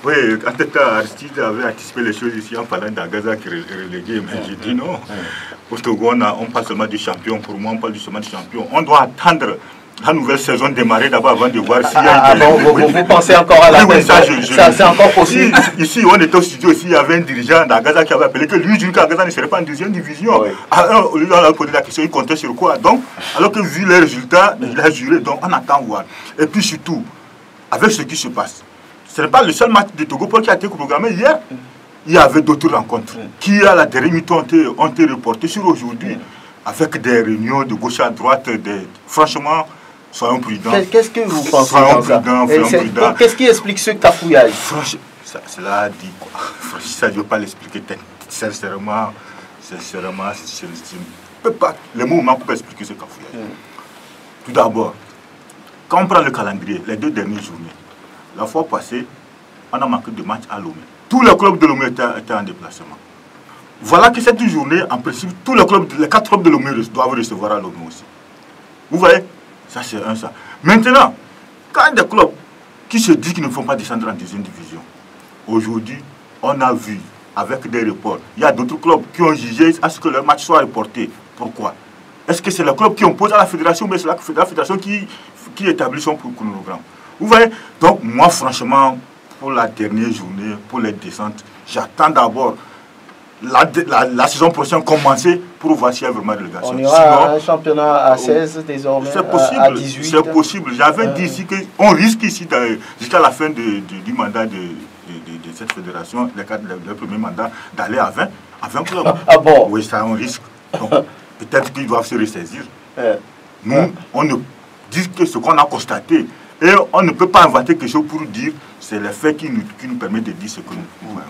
Oui, en tout cas, Aristide avait anticipé les choses ici en parlant d'Agaza qui est relégué, mais j'ai dit non. Au Togo, on parle seulement du champion. Pour moi, on parle seulement du champion. On doit attendre la nouvelle saison démarrer d'abord avant de voir s'il y a vous pensez encore à la ça c'est encore possible. Ici, on était au studio, ici, il y avait un dirigeant d'Agaza qui avait appelé que lui, qu'Agaza ne serait pas en deuxième division. Oui. Alors, lui, on a posé la question, il comptait sur quoi? Donc, alors que vu les résultats, il a juré, donc on attend voir. Et puis surtout, avec ce qui se passe, ce n'est pas le seul match de Togo qui a été programmé hier. il y avait d'autres rencontres qui, à la dernière minute, ont été reportées sur aujourd'hui, avec des réunions de gauche à droite. Franchement, soyons prudents. Qu'est-ce que vous pensez soyons de ça? prudents. Qu'est-ce qui explique ce cafouillage? Franchement, cela dit quoi? Ça, je ne veux pas l'expliquer. Sincèrement, je ne peux pas. Le mot manque pour expliquer ce cafouillage. Tout d'abord, quand on prend le calendrier, les 2 dernières journées, la fois passée, on a manqué de matchs à Lomé. Tous les clubs de Lomé étaient en déplacement. Voilà que cette journée, en principe, tous les 4 clubs de Lomé doivent recevoir à Lomé aussi. Vous voyez? Ça, c'est un ça. Maintenant, quand il y a des clubs qui se disent qu'ils ne font pas descendre en deuxième division, aujourd'hui, on a vu, avec des reports, il y a d'autres clubs qui ont jugé à ce que leur match soit reporté. Pourquoi? Est-ce que c'est les clubs qui opposent à la fédération, mais c'est la fédération qui établit son chronogramme? Vous voyez? Donc, moi, franchement, pour la dernière journée, pour les descentes, j'attends d'abord la saison prochaine commencer pour voir s'il y a vraiment relégation. On ira à un championnat à 16 désormais, c'est possible, à 18. C'est possible. J'avais dit ici qu'on risque ici, jusqu'à la fin du mandat de cette fédération, le premier mandat, d'aller à 20 clubs. Ah bon? Oui, c'est un risque. Donc, peut-être qu'ils doivent se ressaisir. Nous, on ne dit que ce qu'on a constaté. Et on ne peut pas inventer quelque chose pour dire, c'est les faits qui nous permettent de dire ce que nous voyons.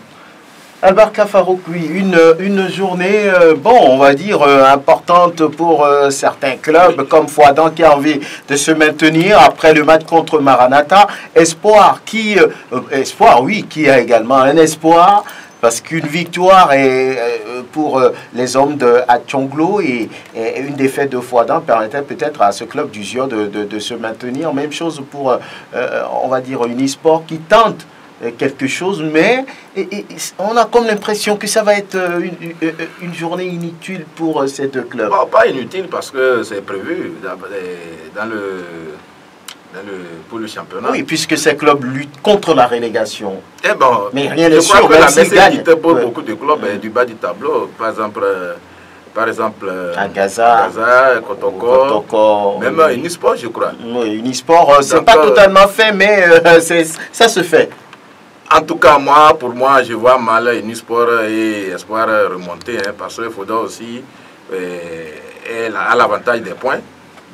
Albert Kafarouk, oui, une journée, bon, on va dire, importante pour certains clubs, comme Fouadan qui a envie de se maintenir après le match contre Maranatha. Espoir, qui a également un espoir, parce qu'une victoire pour les hommes de Atchonglo et une défaite de Fouadan permettait peut-être à ce club du Zio de se maintenir. Même chose pour, on va dire, Unisport qui tente quelque chose, mais on a comme l'impression que ça va être une journée inutile pour ces 2 clubs. Bon, pas inutile parce que c'est prévu pour le championnat. Oui, puisque ces clubs luttent contre la relégation. Eh bon, mais rien n'est sûr, je crois que la s'ils gagnent. pour beaucoup de clubs du bas du tableau. Par exemple, Agaza, Kotoko, même Unisport, je crois. Oui, Unisport, c'est pas totalement fait, mais ça se fait. En tout cas, pour moi, je vois mal Unisport et Espoir remonter, parce qu'il faudra aussi a l'avantage des points.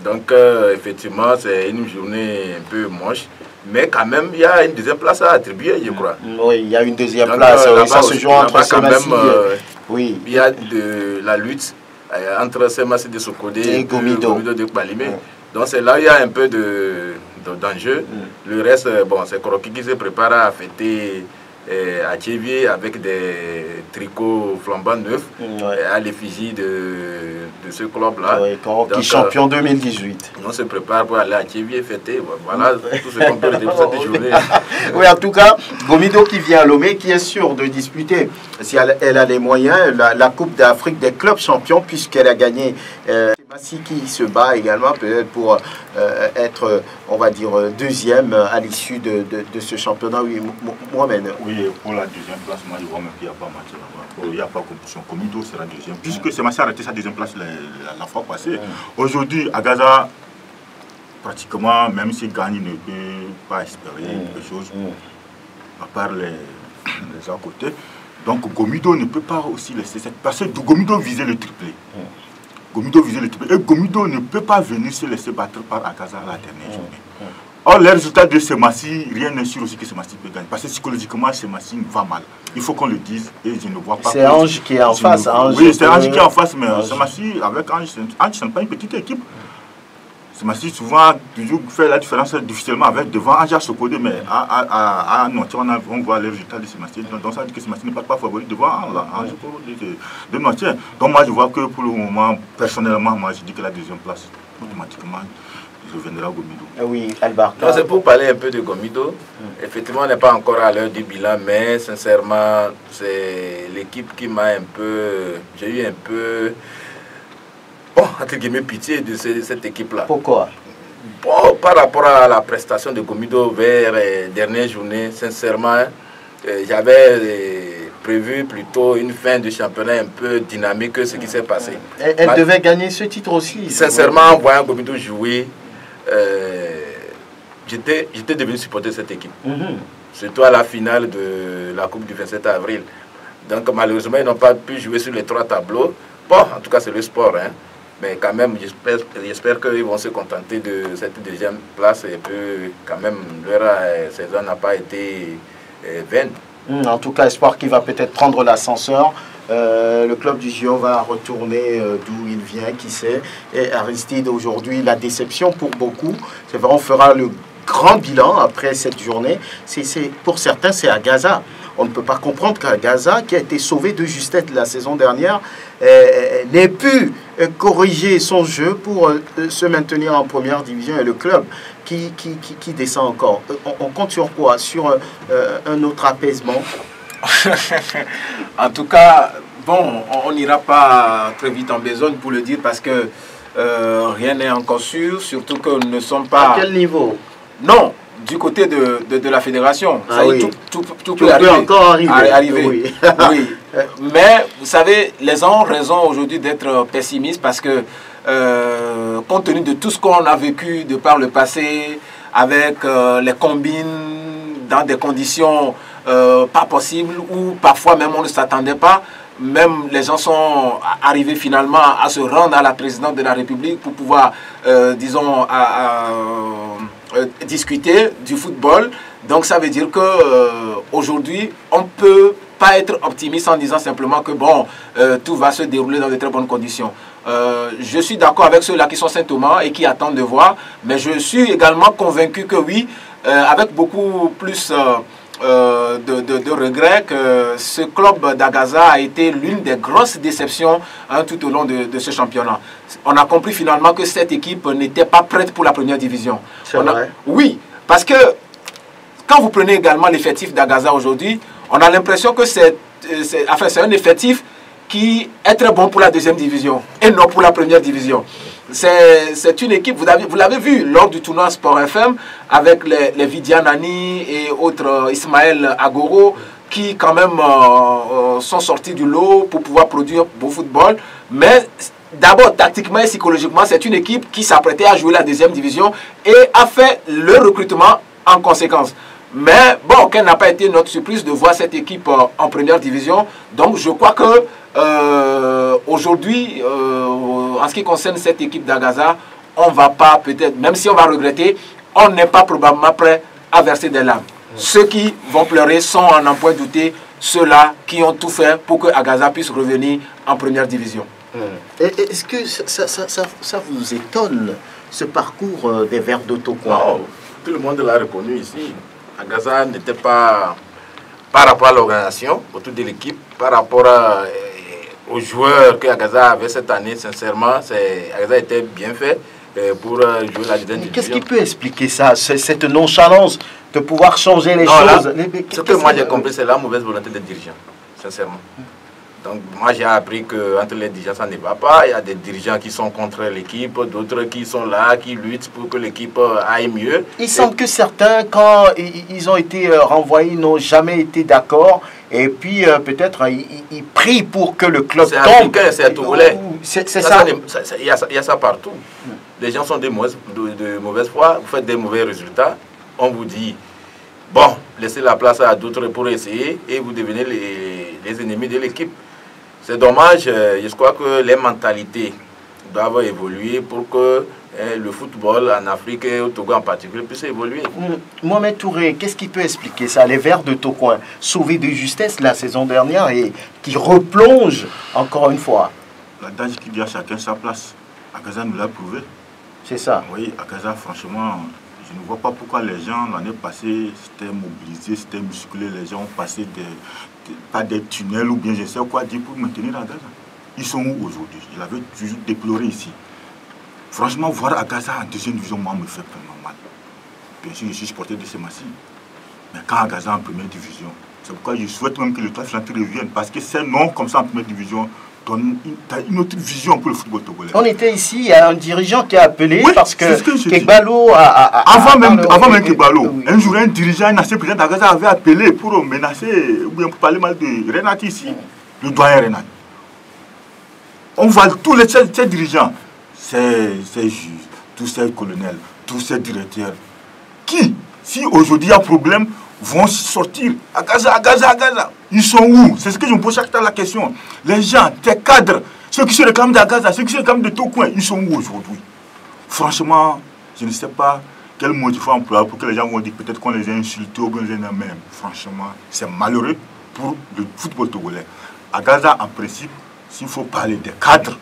Donc, effectivement, c'est une journée un peu moche. Mais quand même, il y a une deuxième place à attribuer, je crois. Oui, il y a une deuxième place. Ça se joue entre Semassi. Oui. Il y a de la lutte entre Semassi de Sokodé et Gomido de Balimé. Donc, c'est là où il y a un peu d'enjeu. Le reste, bon, c'est Koroki qui se prépare à fêter à Thiévier avec des tricots flambant neufs à l'effigie de ce club-là. Oui, Koroki champion 2018. On se prépare pour aller à Thiévier fêter. Voilà tout ce qu'on peut dire pour cette journée. Oui, en tout cas, Gomido qui vient à Lomé, qui est sûr de disputer, si elle a les moyens, la Coupe d'Afrique des clubs champions, puisqu'elle a gagné. Semassi qui se bat également peut-être pour être, on va dire, deuxième à l'issue de ce championnat. Oui, Mohamed. Oui, pour la deuxième place, moi je vois même qu'il n'y a pas match là-bas. Il n'y a pas compétition. Gomido sera deuxième. Puisque Semassi a arrêté sa deuxième place la fois passée. Aujourd'hui, Agaza, pratiquement, même s'il gagne, il ne peut pas espérer quelque chose, à part les à côté. Donc Gomido ne peut pas aussi laisser cette... Parce que Gomido visait le triplé. Gomido visait le triplé. Et Gomido ne peut pas venir se laisser battre par Agaza la dernière journée. Or, les résultats de Semassi, rien n'est sûr aussi que Semassi peut gagner. Parce que psychologiquement, Semassi va mal. Il faut qu'on le dise et je ne vois pas... C'est Ange qui est en face. Oui, c'est Ange qui est en face, mais Semassi, avec Ange, ce n'est pas une petite équipe. Semassi, souvent, toujours fait la différence difficilement avec devant Ange Sokodé, mais à Notier, on voit les résultats de Semassi. Donc, ça veut dire que Semassi n'est pas favori devant Ange de Notier. Donc, moi, je vois que pour le moment, personnellement, moi, je dis que la deuxième place, automatiquement, reviendra au Gomido. Oui, Albert. C'est pour parler un peu de Gomido. Effectivement, on n'est pas encore à l'heure du bilan, mais sincèrement, c'est l'équipe qui m'a un peu... J'ai eu un peu... Bon, entre guillemets, pitié de cette équipe-là. Pourquoi? Bon, par rapport à la prestation de Gomido vers les dernières journées, sincèrement, j'avais prévu plutôt une fin de championnat un peu dynamique que ce qui s'est passé. Elle devait gagner ce titre aussi. Sincèrement, en voyant Gomido jouer, j'étais devenu supporter cette équipe. Surtout à la finale de la Coupe du 27 avril. Donc malheureusement, ils n'ont pas pu jouer sur les 3 tableaux. Bon, en tout cas, c'est le sport, hein. Mais quand même, j'espère qu'ils vont se contenter de cette deuxième place et que quand même leur saison n'a pas été vaine. En tout cas, espoir qu'il va peut-être prendre l'ascenseur. Le club du Gio va retourner d'où il vient, qui sait. Et Aristide, aujourd'hui, la déception pour beaucoup. C'est vrai, on fera le grand bilan après cette journée. Pour certains, c'est à Gaza. On ne peut pas comprendre qu'à Gaza, qui a été sauvé de justesse la saison dernière, n'ait pu corriger son jeu pour se maintenir en première division, et le club qui descend encore. On compte sur quoi? Sur un autre apaisement? En tout cas, bon, on n'ira pas très vite en besogne pour le dire parce que rien n'est encore sûr, surtout que nous ne sommes pas... À quel niveau? Non, du côté de la fédération. Ah oui. Tout peut encore arriver. Oui. Oui. Mais vous savez, les gens ont raison aujourd'hui d'être pessimistes parce que compte tenu de tout ce qu'on a vécu de par le passé, avec les combines dans des conditions pas possibles, ou parfois même on ne s'attendait pas, même les gens sont arrivés finalement à se rendre à la présidente de la République pour pouvoir, disons, discuter du football. Donc ça veut dire que aujourd'hui on peut pas être optimiste en disant simplement que bon, tout va se dérouler dans de très bonnes conditions. Je suis d'accord avec ceux-là qui sont Saint-Thomas et qui attendent de voir, mais je suis également convaincu que oui, avec beaucoup plus de regrets, que ce club d'Agaza a été l'une des grosses déceptions tout au long de ce championnat. On a compris finalement que cette équipe n'était pas prête pour la première division. C'est vrai. Oui, parce que quand vous prenez également l'effectif d'Agaza aujourd'hui, on a l'impression que c'est un effectif qui est très bon pour la deuxième division et non pour la première division. C'est une équipe, vous l'avez vu lors du tournoi Sport FM avec les Vidianani et autres, Ismaël Agoro, qui quand même sont sortis du lot pour pouvoir produire beau football. Mais d'abord, tactiquement et psychologiquement, c'est une équipe qui s'apprêtait à jouer la deuxième division et a fait le recrutement en conséquence. Mais bon, quelle n'a pas été notre surprise de voir cette équipe en première division. Donc je crois que aujourd'hui, en ce qui concerne cette équipe d'Agaza, on ne va pas peut-être, même si on va regretter, on n'est pas probablement prêt à verser des larmes. Ceux qui vont pleurer sont à n'en point douter ceux-là qui ont tout fait pour que Agaza puisse revenir en première division. Est-ce que ça vous étonne, ce parcours des Verts de Tokoin? Non, tout le monde l'a reconnu ici. Agaza n'était pas, par rapport à l'organisation, autour de l'équipe, par rapport aux joueurs que Agaza avait cette année, sincèrement, Agaza était bien fait pour jouer la deuxième division. Qu'est-ce qui peut expliquer ça, cette nonchalance de pouvoir changer les choses? Ce que moi j'ai compris, c'est la mauvaise volonté des dirigeants, sincèrement. Donc moi j'ai appris qu'entre les dirigeants ça ne va pas, il y a des dirigeants qui sont contre l'équipe, d'autres qui sont là, qui luttent pour que l'équipe aille mieux. Il semble que certains, quand ils ont été renvoyés, n'ont jamais été d'accord, et puis peut-être ils prient pour que le club tombe. C'est africain, c'est togolais. C'est ça. Il y a ça partout. Les gens sont de mauvaise foi, vous faites des mauvais résultats, on vous dit, bon, laissez la place à d'autres pour essayer, et vous devenez les ennemis de l'équipe. C'est dommage, je crois que les mentalités doivent évoluer pour que le football en Afrique et au Togo en particulier puisse évoluer. Mohamed Touré, qu'est-ce qui peut expliquer ça? Les Verts de Tokoin, sauvés de justesse la saison dernière et qui replongent encore une fois. L'adage qui dit à chacun sa place. Agaza nous l'a prouvé. C'est ça. Oui, Agaza, franchement, je ne vois pas pourquoi les gens, l'année passée, s'étaient mobilisés, s'étaient musclés, les gens ont passé pas des tunnels ou bien je sais quoi dire pour maintenir Agaza. Ils sont où aujourd'hui? Je l'avais toujours déploré ici. Franchement, voir Agaza en deuxième division, moi, me fait vraiment mal. Bien sûr, je suis supporter de ces massifs. Mais quand Agaza en première division, c'est pourquoi je souhaite même que le club Flantier revienne. Parce que ces noms comme ça en première division donnent une autre vision pour le football togolais. On était ici, il y a un dirigeant qui a appelé, oui, parce que Kegbalo avant même Kegbalo, oui. Un jour, un dirigeant, un ancien président d'Agaza avait appelé pour menacer, ou bien pour parler mal de Renat ici, le doyen Renat. On voit tous ces dirigeants, ces juges, tous ces colonels, tous ces directeurs, qui, si aujourd'hui il y a problème, vont sortir à Gaza, à Gaza, à Gaza. Ils sont où? C'est ce que je me pose chaque temps la question. Les gens, tes cadres, ceux qui se réclament de Gaza, ceux qui se réclament de tout coin, ils sont où aujourd'hui? Franchement, je ne sais pas quel mot il faut employer pour que les gens vont dire peut-être qu'on les a insultés ou bien les a même. Franchement, c'est malheureux pour le football togolais. À Gaza, en principe, s'il faut parler des cadres,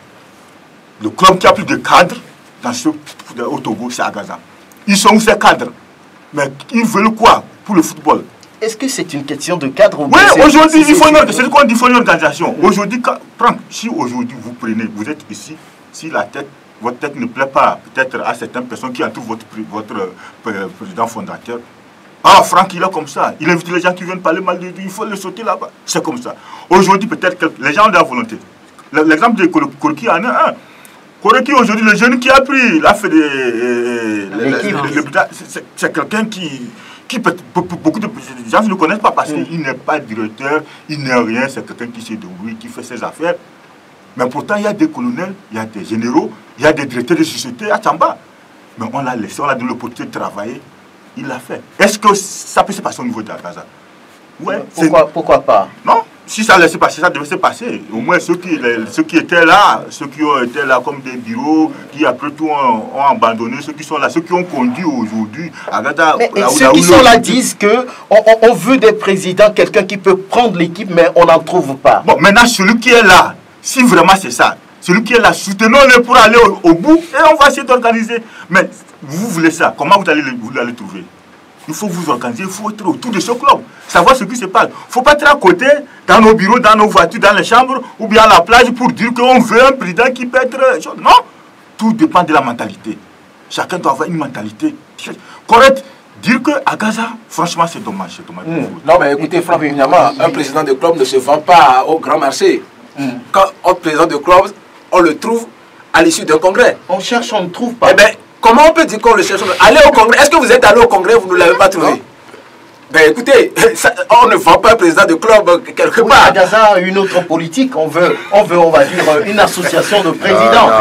le club qui a plus de cadres au Togo, c'est à Gaza. Ils sont où ces cadres? Mais ils veulent quoi pour le football? Est-ce que c'est une question de cadre ou oui, aujourd'hui, il faut une organisation. Aujourd'hui, si aujourd'hui vous prenez, vous êtes ici, si votre tête ne plaît pas peut-être à certaines personnes qui entourent votre président fondateur, ah, Franck, il est comme ça. Il invite les gens qui viennent parler mal de lui, il faut le sauter là-bas. C'est comme ça. Aujourd'hui, peut-être que les gens ont de la volonté. L'exemple de Koroki en est un. Koroki, aujourd'hui, le jeune qui a pris la fait c'est quelqu'un qui beaucoup de gens ne le connaissent pas parce qu'il n'est pas directeur, il n'est rien, c'est quelqu'un qui se débrouille, qui fait ses affaires. Mais pourtant, il y a des colonels, il y a des généraux, il y a des directeurs de société à Tamba. Mais on l'a laissé, on a donné l'opportunité de travailler, il l'a fait. Est-ce que ça peut se passer au niveau de la Gaza? Ouais, pourquoi pas? Non, si ça laissait passer, ça devait se passer. Au moins ceux qui étaient là, ceux qui ont été là comme des bureaux, qui après tout ont abandonné, ceux qui sont là, ceux qui ont conduit aujourd'hui à Gaza. Mais ceux qui sont là disent qu'on veut des présidents, quelqu'un qui peut prendre l'équipe, mais on n'en trouve pas. Bon, maintenant celui qui est là, si vraiment c'est ça, celui qui est là, soutenons-le pour aller au bout et on va essayer d'organiser. Mais vous voulez ça, comment vous allez le trouver? Il faut vous organiser, il faut être autour de ce club, savoir ce qui se passe. Il ne faut pas être à côté, dans nos bureaux, dans nos voitures, dans les chambres, ou bien à la plage pour dire qu'on veut un président qui peut être... Non, tout dépend de la mentalité. Chacun doit avoir une mentalité correcte. Dire qu'à Gaza, franchement, c'est dommage. Non, mais écoutez, Franck Bignama, un président de club ne se vend pas au grand marché. Quand un président de club, on le trouve à l'issue d'un congrès. On cherche, on ne trouve pas. Eh bien, comment on peut dire qu'on le cherche? Allez au congrès. Est-ce que vous êtes allé au congrès, vous ne l'avez pas trouvé? Ben écoutez, on ne vend pas un président de club quelque part. À Gaza, une autre politique, on va dire, une association de présidents.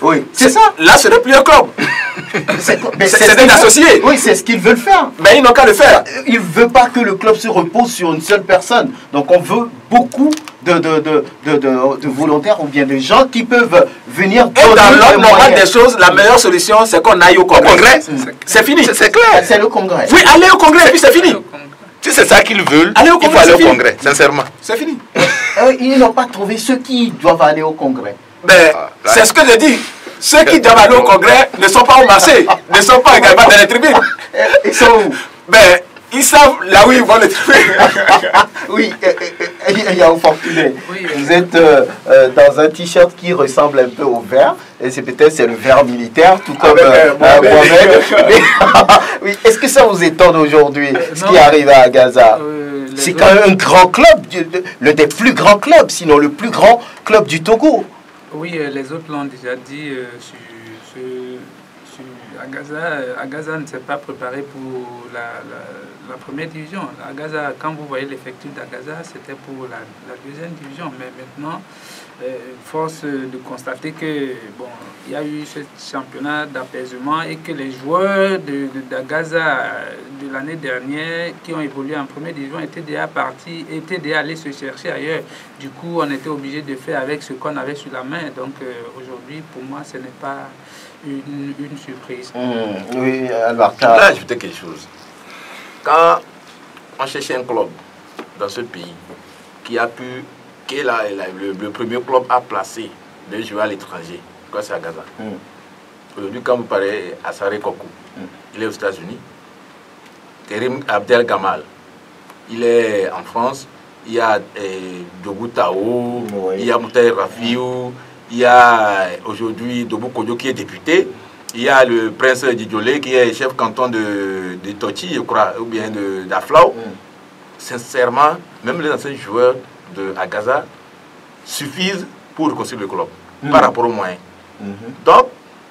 Oui, c'est ça. Là, ce n'est plus un club. C'est un associé. Oui, c'est ce qu'ils veulent faire. Mais ils n'ont qu'à le faire. Ils ne veulent pas que le club se repose sur une seule personne. Donc on veut beaucoup de volontaires ou bien de gens qui peuvent venir. Et dans l'ordre normal des choses, la meilleure solution, c'est qu'on aille au congrès. C'est fini. C'est clair. C'est le congrès. Oui, allez au congrès et puis c'est fini. Si c'est ça qu'ils veulent, il faut aller au congrès, sincèrement. C'est fini. Ils n'ont pas trouvé ceux qui doivent aller au congrès. Ben, c'est ce que je dis. Ceux qui doivent aller au congrès ne sont pas au marché, ne sont pas également dans les tribunes. Ils sont où? Ben, ils savent là où ils vont les trouver. Oui, il y a fortuné. Vous êtes dans un t-shirt qui ressemble un peu au vert. Et c'est peut-être le vert militaire, tout comme Mohamed. Oui, est-ce que ça vous étonne aujourd'hui, ce qui arrive à Gaza? C'est quand même un grand club, l'un des plus grands clubs, sinon le plus grand club du Togo. Oui, les autres l'ont déjà dit à Gaza ne s'est pas préparé pour la première division. À Gaza, quand vous voyez l'effectif d'Agaza, c'était pour la deuxième division. Mais maintenant, force de constater que bon, il y a eu ce championnat d'apaisement et que les joueurs d'Agaza de l'année dernière qui ont évolué en première division étaient déjà allés se chercher ailleurs. Du coup, on était obligé de faire avec ce qu'on avait sur la main. Donc aujourd'hui, pour moi, ce n'est pas une surprise. Oui, alors là, je vais dire quelque chose. Quand on cherche un club dans ce pays qui a pu, le premier club a placé des joueurs à l'étranger, quoi, c'est à Gaza. Aujourd'hui, quand vous parlez à Saré Kokou, il est aux États-Unis. Karim Abdel Gamal, il est en France. Il y a Dogou Tao, il y a Moutaï Rafiou, il y a aujourd'hui Dobou Kodjo qui est député. Il y a le prince Didjolé qui est chef canton de Toti, je crois, ou bien d'Aflao. Sincèrement, même les anciens joueurs à Gaza suffisent pour reconstruire le club par rapport aux moyens. Donc,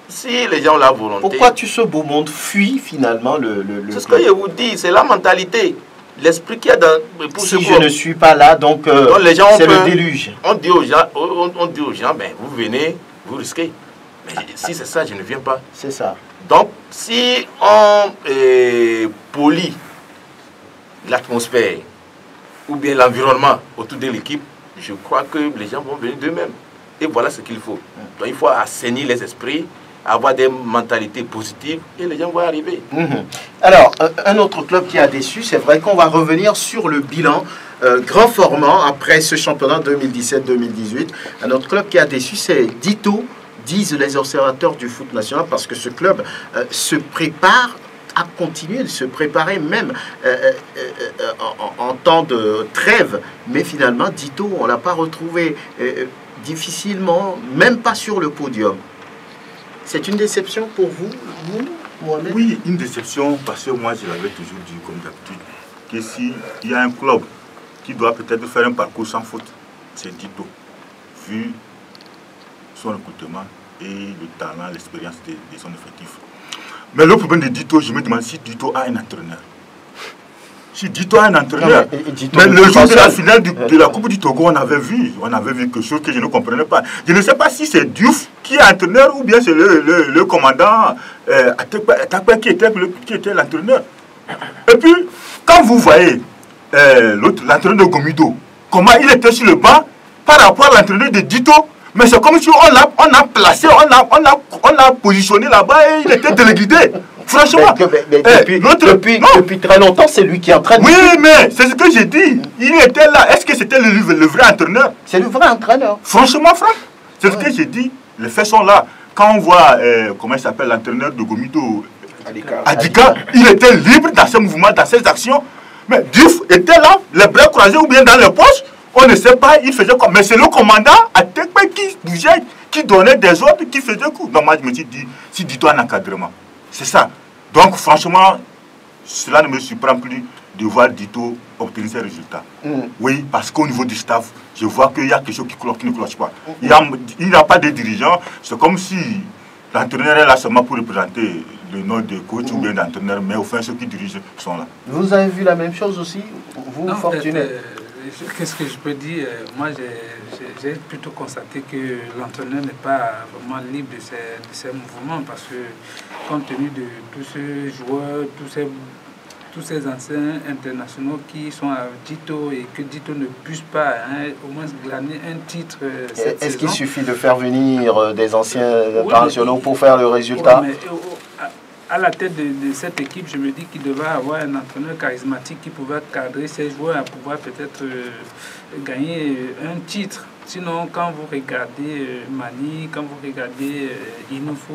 si les gens ont la volonté... Pourquoi tout ce beau monde fuit finalement le c'est ce que je vous dis, c'est la mentalité. L'esprit qu'il y a dans... Si je ne suis pas là, donc c'est le déluge. On dit aux gens, ben, vous venez, vous risquez. Mais si c'est ça, je ne viens pas. C'est ça. Donc, si on polie l'atmosphère ou bien l'environnement autour de l'équipe, je crois que les gens vont venir d'eux-mêmes. Et voilà ce qu'il faut. Donc il faut assainir les esprits, avoir des mentalités positives et les gens vont arriver. Alors, un autre club qui a déçu, c'est vrai qu'on va revenir sur le bilan grand format après ce championnat 2017-2018. Un autre club qui a déçu, c'est Dito, disent les observateurs du foot national, parce que ce club se prépare à continuer de se préparer même en temps de trêve. Mais finalement, Dito, on ne l'a pas retrouvé difficilement, même pas sur le podium. C'est une déception pour vous, Mohamed? Oui, une déception, parce que moi, je l'avais toujours dit, comme d'habitude, que s'il y a un club qui doit peut-être faire un parcours sans faute, c'est Dito, vu son recrutement et le talent, l'expérience de son effectif. Mais le problème de Dito, je me demande si Dito a un entraîneur. Si Dito a un entraîneur, mais le jour de la finale de la Coupe du Togo, on avait vu quelque chose que je ne comprenais pas. Je ne sais pas si c'est Diouf qui est entraîneur ou bien c'est le commandant Atakpe qui était l'entraîneur. Et puis, quand vous voyez l'entraîneur de Gomido, comment il était sur le banc par rapport à l'entraîneur de Dito, mais c'est comme si on l'a placé, on l'a positionné là-bas et il était téléguidé. Franchement, depuis très longtemps, c'est lui qui entraîne. Oui, mais c'est ce que j'ai dit. Il était là. Est-ce que c'était le vrai entraîneur? C'est le vrai entraîneur. Franchement, Franck, c'est ce que j'ai dit. Les faits sont là. Quand on voit, comment il s'appelle, l'entraîneur de Gomido, Adika, il était libre dans ses mouvements, dans ses actions. Mais Diouf était là, les bras croisés ou bien dans les poches. On ne sait pas, il faisait quoi. Mais c'est le commandant Atekpe qui bougeait, qui donnait des ordres, qui faisait coup. Donc moi, je me suis dit, si dis toi un encadrement. C'est ça. Donc franchement, cela ne me surprend plus de voir Dito obtenir ces résultats. Oui, parce qu'au niveau du staff, je vois qu'il y a quelque chose qui ne cloche pas. Il n'y a pas de dirigeants. C'est comme si l'entraîneur est là seulement pour représenter le nom de coach ou bien d'entraîneur, mais au fond, ceux qui dirigent sont là. Vous avez vu la même chose aussi, vous, Fortuné? Qu'est-ce que je peux dire? Moi, j'ai plutôt constaté que l'entraîneur n'est pas vraiment libre de ses mouvements, parce que compte tenu de tous ces joueurs, tous ces anciens internationaux qui sont à Dito et que Dito ne puisse pas au moins glaner un titre cette saison. Est-ce qu'il suffit de faire venir des anciens internationaux pour faire le résultat? À la tête de cette équipe, je me dis qu'il devait avoir un entraîneur charismatique qui pouvait cadrer ses joueurs à pouvoir peut-être gagner un titre. Sinon, quand vous regardez Mani, quand vous regardez Inofo,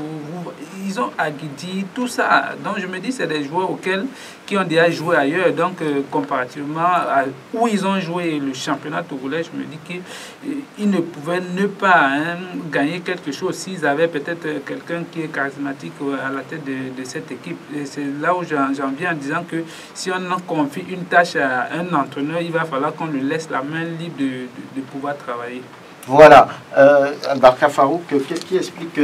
ils ont Aguidi, tout ça. Donc je me dis que c'est des joueurs qui ont déjà joué ailleurs. Donc comparativement à où ils ont joué le championnat togolais, je me dis qu'ils ne pouvaient ne pas gagner quelque chose s'ils avaient peut-être quelqu'un qui est charismatique à la tête de cette équipe. Et c'est là où j'en viens en disant que si on confie une tâche à un entraîneur, il va falloir qu'on lui laisse la main libre de pouvoir travailler. Voilà, Barka Farouk, qui explique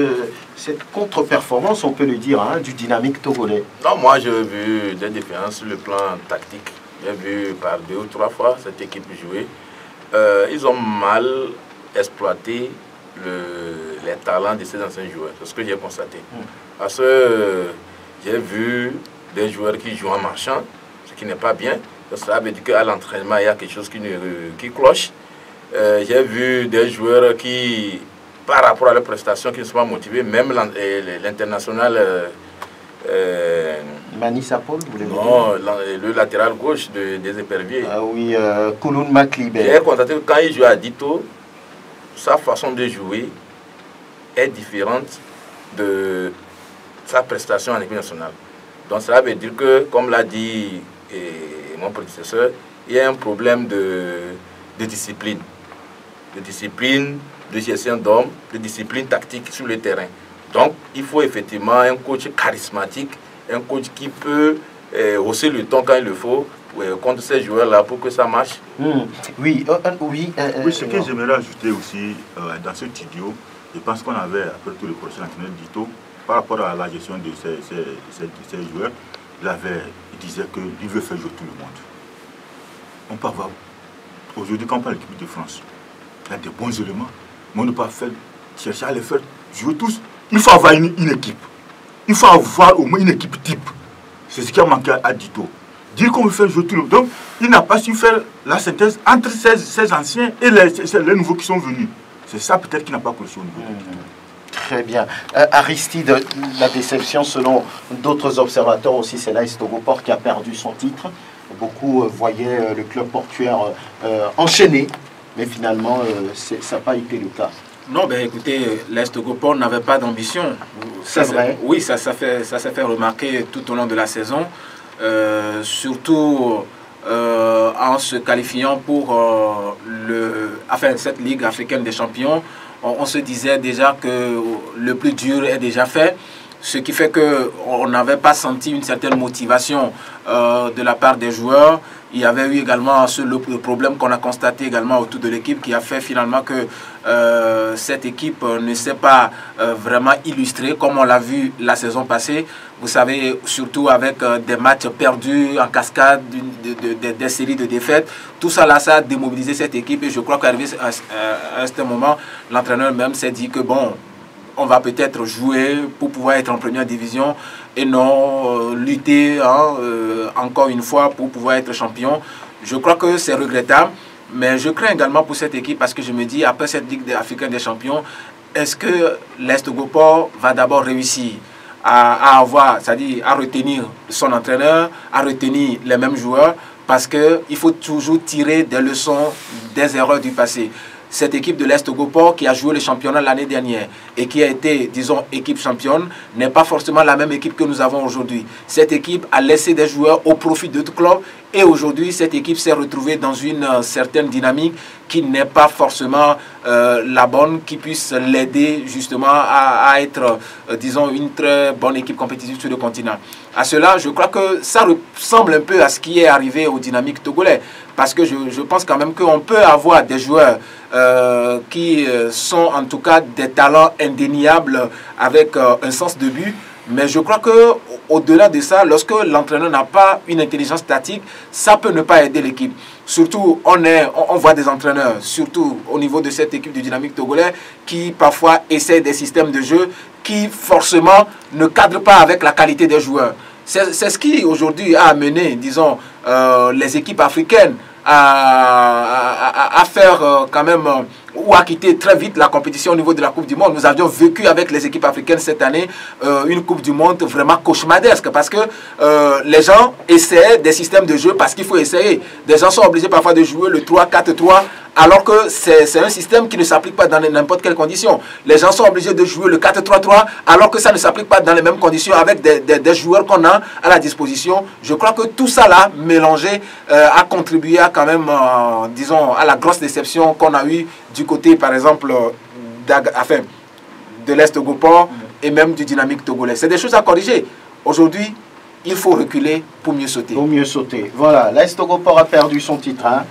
cette contre-performance, on peut le dire, du dynamique togolais? Non, moi j'ai vu des différences sur le plan tactique. J'ai vu par 2 ou 3 fois cette équipe jouer. Ils ont mal exploité les talents de ces anciens joueurs. C'est ce que j'ai constaté. Parce que j'ai vu des joueurs qui jouent en marchant, ce qui n'est pas bien. Ça veut dire qu'à l'entraînement, il y a quelque chose qui cloche. J'ai vu des joueurs qui, par rapport à leurs prestations, qui ne sont pas motivés, même l'international... Mani Sapol, vous voulez dire? Non, le latéral gauche des éperviers. Ah oui, Kouloun Maklibe. J'ai constaté que quand il joue à Dito, sa façon de jouer est différente de sa prestation en équipe nationale. Donc cela veut dire que, comme l'a dit mon prédécesseur, il y a un problème de discipline. De discipline, de gestion d'hommes, de discipline tactique sur le terrain. Donc, il faut effectivement un coach charismatique, un coach qui peut hausser le ton quand il le faut contre ces joueurs-là pour que ça marche. Oui, ce que j'aimerais ajouter aussi dans ce studio, je pense qu'on avait, après tout le prochain entraîneur Dito, par rapport à la gestion de ces joueurs, il disait qu'il veut faire jouer tout le monde. On peut avoir, aujourd'hui, quand on parle de l'équipe de France, il y a des bons éléments, mais on ne peut pas chercher à les faire jouer tous. Il faut avoir une équipe. Il faut avoir au moins une équipe type. C'est ce qui a manqué à Dito. dire qu'on veut faire jouer tout le monde. Donc, il n'a pas su faire la synthèse entre ces anciens et les nouveaux qui sont venus. C'est ça peut-être qui n'a pas corrigé au niveau de l'équipe. Très bien. Aristide, la déception selon d'autres observateurs aussi, c'est l'AS Togoport qui a perdu son titre. Beaucoup voyaient le club portuaire enchaîné, mais finalement, ça n'a pas été le cas. Non, ben écoutez, l'AS Togoport n'avait pas d'ambition. C'est vrai. Oui, ça s'est fait remarquer tout au long de la saison, surtout en se qualifiant pour cette Ligue africaine des champions. On se disait déjà que le plus dur est déjà fait, ce qui fait qu'on n'avait pas senti une certaine motivation de la part des joueurs. Il y avait eu également le problème qu'on a constaté également autour de l'équipe qui a fait finalement que cette équipe ne s'est pas vraiment illustrée comme on l'a vu la saison passée. Vous savez, surtout avec des matchs perdus en cascade, des séries de défaites. Tout ça là, ça a démobilisé cette équipe et je crois qu'arrivé à un certain moment, l'entraîneur même s'est dit que bon, on va peut-être jouer pour pouvoir être en première division et non lutter encore une fois pour pouvoir être champion. Je crois que c'est regrettable, mais je crains également pour cette équipe parce que je me dis, après cette Ligue africaine des champions, est-ce que l'AS Togoport va d'abord réussir à avoir, c'est-à-dire à retenir son entraîneur, à retenir les mêmes joueurs, parce qu'il faut toujours tirer des leçons des erreurs du passé. Cette équipe de l'AS Togoport qui a joué le championnat l'année dernière et qui a été, disons, équipe championne, n'est pas forcément la même équipe que nous avons aujourd'hui. Cette équipe a laissé des joueurs au profit d'autres clubs et aujourd'hui, cette équipe s'est retrouvée dans une certaine dynamique qui n'est pas forcément la bonne, qui puisse l'aider justement à être, disons, une très bonne équipe compétitive sur le continent. À cela, je crois que ça ressemble un peu à ce qui est arrivé au Dynamique togolais. Parce que je pense quand même qu'on peut avoir des joueurs qui sont en tout cas des talents indéniables avec un sens de but. Mais je crois qu'au-delà de ça, lorsque l'entraîneur n'a pas une intelligence tactique, ça peut ne pas aider l'équipe. Surtout, on voit des entraîneurs, surtout au niveau de cette équipe du Dynamique togolais, qui parfois essaient des systèmes de jeu qui forcément ne cadrent pas avec la qualité des joueurs. C'est ce qui aujourd'hui a amené, disons, les équipes africaines à faire quand même ou à quitter très vite la compétition au niveau de la Coupe du Monde. Nous avions vécu avec les équipes africaines cette année une Coupe du Monde vraiment cauchemardesque parce que les gens essaient des systèmes de jeu parce qu'il faut essayer. Des gens sont obligés parfois de jouer le 3-4-3 alors que c'est un système qui ne s'applique pas dans n'importe quelle condition. Les gens sont obligés de jouer le 4-3-3 alors que ça ne s'applique pas dans les mêmes conditions avec des joueurs qu'on a à la disposition. Je crois que tout ça là, mélangé, a contribué à quand même, disons, à la grosse déception qu'on a eue du côté, par exemple, de l'Est Togoport et même du Dynamique togolais. C'est des choses à corriger. Aujourd'hui, il faut reculer pour mieux sauter. Pour mieux sauter. Voilà, l'AS Togoport a perdu son titre. Hein.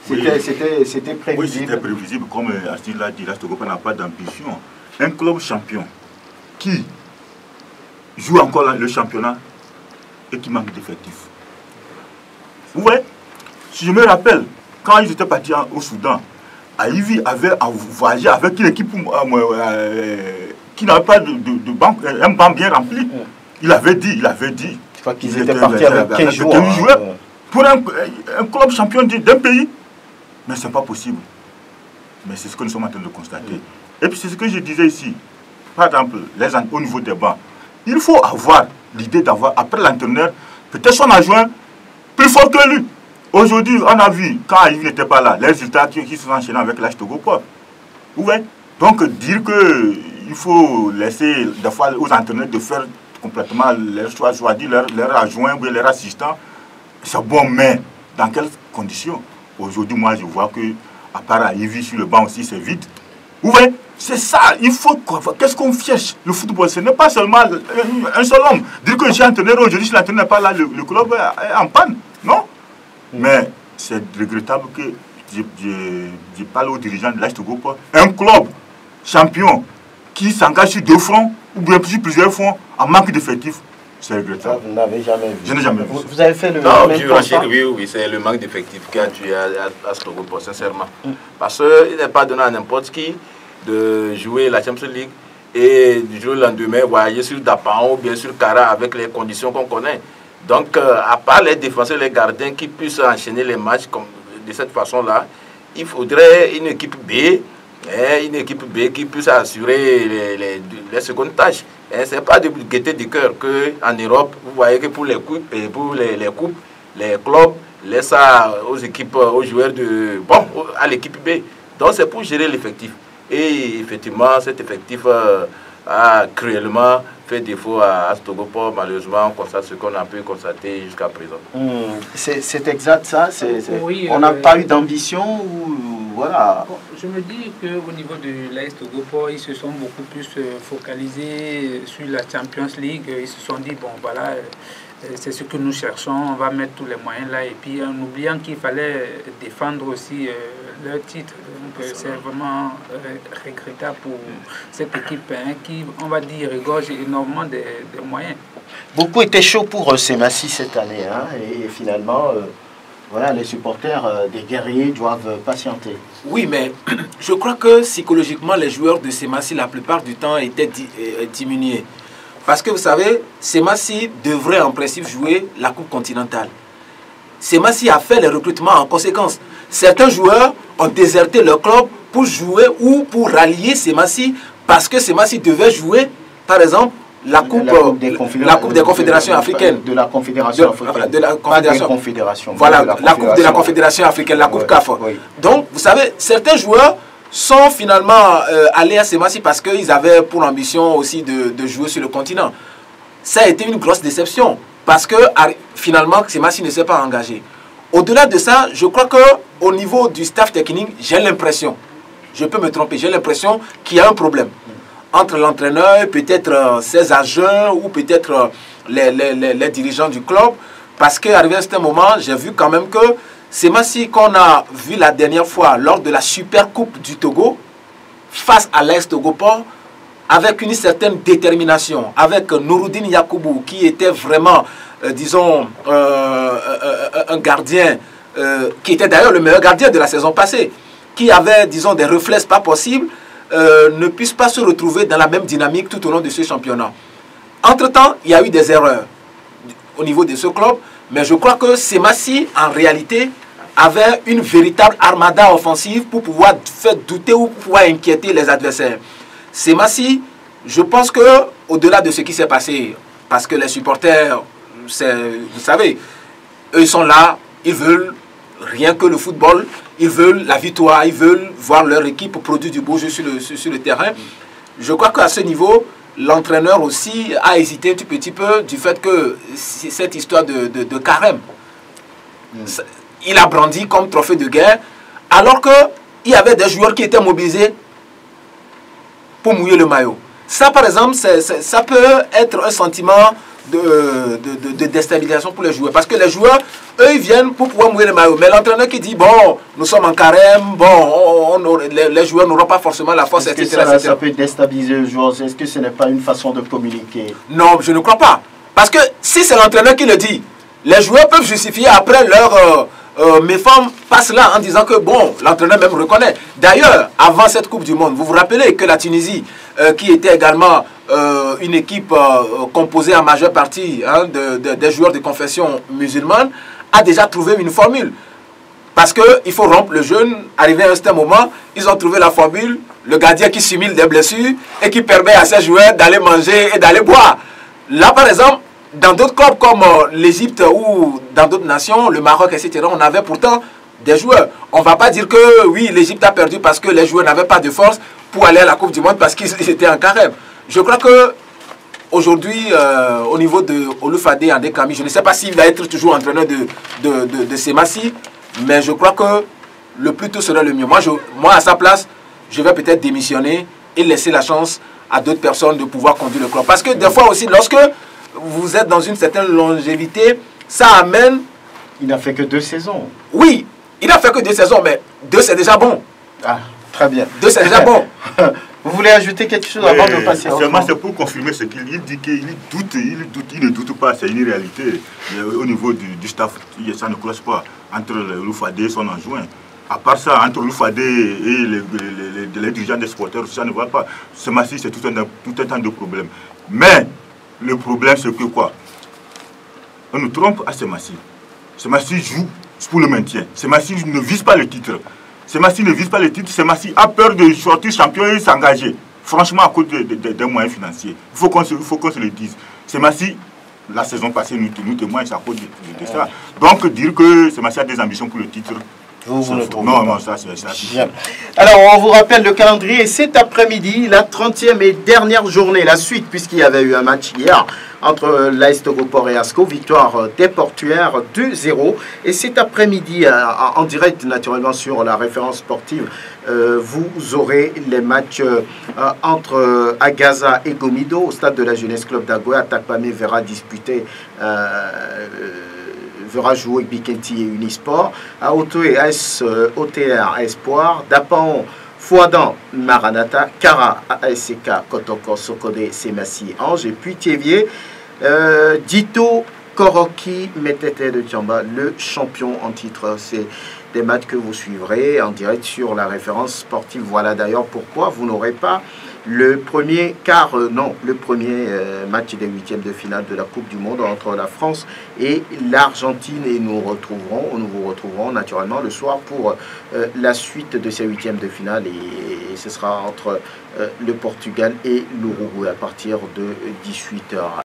C'était prévisible. Oui, c'était prévisible. Comme Astrid l'a dit, l'AS Togoport n'a pas d'ambition. Un club champion qui joue encore le championnat et qui manque d'effectifs. Vous voyez, si je me rappelle, quand ils étaient partis au Soudan, Aïvi avait voyagé avec une équipe qui n'avait pas un banc bien rempli. Il avait dit. Je crois qu'ils étaient partis avec 15 joueurs. Pour un club champion d'un pays. Mais ce n'est pas possible. Mais c'est ce que nous sommes en train de constater. Et puis c'est ce que je disais ici. Par exemple, au niveau des bancs, il faut avoir l'idée d'avoir, après l'entraîneur, peut-être son adjoint plus fort que lui. Aujourd'hui, on a vu, quand il n'était pas là, les résultats qui sont enchaînés avec l'AS Togoport. Vous voyez? Donc, dire qu'il faut laisser des fois aux entraîneurs de faire complètement leur choix, leur adjoint ou leur assistant, c'est bon, mais dans quelles conditions? Aujourd'hui, moi, je vois que, à part Aïvi sur le banc aussi, c'est vide. Vous voyez? C'est ça, il faut... Qu'est-ce qu'on cherche? Le football, ce n'est pas seulement un seul homme. Dire que je suis entraîneur aujourd'hui, si l'entraîneur n'est pas là, le club est en panne. Non? Mais c'est regrettable que je parle aux dirigeants de l'AS Togoport. Un club champion qui s'engage sur 2 fronts ou bien sur plusieurs fronts en manque d'effectifs, c'est regrettable. Vous n'avez jamais vu. Je n'ai jamais vu. Vous avez fait le même constat? Oui, c'est le manque d'effectifs qui a tué l'AS Togoport, sincèrement. Parce qu'il n'est pas donné à n'importe qui de jouer la Champions League et du jour au lendemain voyager sur Dapan ou bien sur Kara avec les conditions qu'on connaît. Donc, à part les défenseurs, les gardiens qui puissent enchaîner les matchs de cette façon-là, il faudrait une équipe B qui puisse assurer les secondes tâches. Ce n'est pas de gaieté du cœur qu'en Europe, vous voyez que pour les coupes, les clubs laissent ça aux équipes, aux joueurs à l'équipe B. Donc c'est pour gérer l'effectif. Et effectivement, cet effectif a cruellement fait défaut à Stogopor. Malheureusement, on constate ce qu'on a pu constater jusqu'à présent. C'est exact ça. Oui, on n'a pas eu d'ambition ou voilà. Bon, je me dis qu'au niveau de l'AS Stogopor, ils se sont beaucoup plus focalisés sur la Champions League. Ils se sont dit, bon voilà, c'est ce que nous cherchons, on va mettre tous les moyens là. Et puis en oubliant qu'il fallait défendre aussi leur titre. Donc c'est vraiment regrettable pour cette équipe qui, on va dire, regorge énormément des moyens. Beaucoup étaient chauds pour Semassi cette année. Hein, et finalement, voilà, les supporters des guerriers doivent patienter. Oui, mais je crois que psychologiquement, les joueurs de Semassi, la plupart du temps, étaient diminués. Parce que vous savez, Semassi devrait en principe jouer la Coupe continentale. Semassi a fait les recrutements en conséquence. Certains joueurs ont déserté leur club pour jouer ou pour rallier Semassi parce que Semassi devait jouer, par exemple, la Coupe des Confédérations africaines. De la Confédération africaine. De la Confédération. Voilà, la Coupe de la Confédération africaine, la Coupe CAF. Oui. Donc, vous savez, certains joueurs sont finalement allés à Semassi parce qu'ils avaient pour ambition aussi de jouer sur le continent. Ça a été une grosse déception parce que finalement, Semassi ne s'est pas engagé. Au-delà de ça, je crois qu'au niveau du staff technique, j'ai l'impression, je peux me tromper, j'ai l'impression qu'il y a un problème entre l'entraîneur, peut-être ses agents ou peut-être les dirigeants du club. Parce qu'arrivé à un certain moment, j'ai vu quand même que Semassi qu'on a vu la dernière fois lors de la Super Coupe du Togo, face à l'AS Stogopor, avec une certaine détermination, avec Nouroudine Yakoubou, qui était vraiment, disons, un gardien, qui était d'ailleurs le meilleur gardien de la saison passée, qui avait, disons, des reflets pas possibles, ne puisse pas se retrouver dans la même dynamique tout au long de ce championnat. Entre-temps, il y a eu des erreurs au niveau de ce club, mais je crois que Semassi, en réalité, avait une véritable armada offensive pour pouvoir faire douter ou pour pouvoir inquiéter les adversaires. Semassi, je pense que au-delà de ce qui s'est passé, parce que les supporters, vous savez, eux ils sont là, ils veulent rien que le football, ils veulent la victoire, ils veulent voir leur équipe produire du beau jeu sur le terrain. Je crois qu'à ce niveau, l'entraîneur aussi a hésité un tout petit peu du fait que cette histoire de carême, il a brandi comme trophée de guerre, alors qu'il y avait des joueurs qui étaient mobilisés pour mouiller le maillot. Ça, par exemple, ça peut être un sentiment de déstabilisation pour les joueurs. Parce que les joueurs, eux, ils viennent pour pouvoir mouiller le maillot. Mais l'entraîneur qui dit, bon, nous sommes en carême, bon, les joueurs n'auront pas forcément la force, etc. Ça peut déstabiliser les joueurs. Est-ce que ce n'est pas une façon de communiquer? Non, je ne crois pas. Parce que si c'est l'entraîneur qui le dit, les joueurs peuvent justifier après leur... mes femmes passent là en disant que bon, l'entraîneur même reconnaît. D'ailleurs, avant cette Coupe du Monde, vous vous rappelez que la Tunisie, qui était également une équipe composée en majeure partie des joueurs de confession musulmane, a déjà trouvé une formule. Parce qu'il faut rompre le jeûne. Arrivé à un certain moment, ils ont trouvé la formule, le gardien qui simule des blessures et qui permet à ses joueurs d'aller manger et d'aller boire. Là, par exemple, dans d'autres clubs comme l'Égypte ou dans d'autres nations, le Maroc, etc., on avait pourtant des joueurs. On ne va pas dire que oui, l'Égypte a perdu parce que les joueurs n'avaient pas de force pour aller à la Coupe du Monde parce qu'ils étaient en carême. Je crois que aujourd'hui, au niveau de Oloufade Andekami, je ne sais pas s'il va être toujours entraîneur de Semassi, mais je crois que le plus tôt serait le mieux. Moi, à sa place, je vais peut-être démissionner et laisser la chance à d'autres personnes de pouvoir conduire le club. Parce que des fois aussi, lorsque vous êtes dans une certaine longévité, ça amène... Il n'a fait que 2 saisons. Oui, il n'a fait que 2 saisons, mais 2 c'est déjà bon. Ah, très bien. 2 c'est déjà bon. Vous voulez ajouter quelque chose avant de passer à seulement c'est pour confirmer ce qu'il dit, qu'il doute, il ne doute pas, c'est une réalité. Au niveau du staff, ça ne cloche pas entre Oloufade et son adjoint. À part ça, entre Oloufade et les dirigeants des supporters, ça ne va pas. Semassi, c'est tout un tas de problèmes. Mais le problème, c'est que quoi? on nous trompe à Semassi. Semassi joue pour le maintien. Semassi ne vise pas le titre. Semassi ne vise pas le titre. Semassi a peur de sortir champion et s'engager. Franchement, à cause des moyens financiers. Il faut qu'on se le dise. Semassi, la saison passée, nous témoignons à cause de ça. Donc, dire que Semassi a des ambitions pour le titre. Vous le trouvez? Non, ça c'est bien. Alors, on vous rappelle le calendrier. Cet après-midi, la 30e et dernière journée, la suite, puisqu'il y avait eu un match hier entre l'AS Togoport et Asco, victoire des Portuaires 2-0. Et cet après-midi, en direct naturellement sur la référence sportive, vous aurez les matchs entre Agaza et Gomido au stade de la Jeunesse Club d'Agoé. Atakpame verra disputer... verra jouer avec Bikenti et Unisport. À Otoé, AS OTR Espoir. Dapan, Fouadan, Maranata. Kara, ASK, Kotoko, Sokode, Semassi, Ange. Et puis Thievier, Dito, Koroki, Metete de Tchamba, le champion en titre. C'est des matchs que vous suivrez en direct sur la référence sportive. Voilà d'ailleurs pourquoi vous n'aurez pas le premier match des huitièmes de finale de la Coupe du Monde entre la France et l'Argentine. Et nous vous retrouverons naturellement le soir pour la suite de ces huitièmes de finale. Et ce sera entre le Portugal et l'Uruguay à partir de 18h.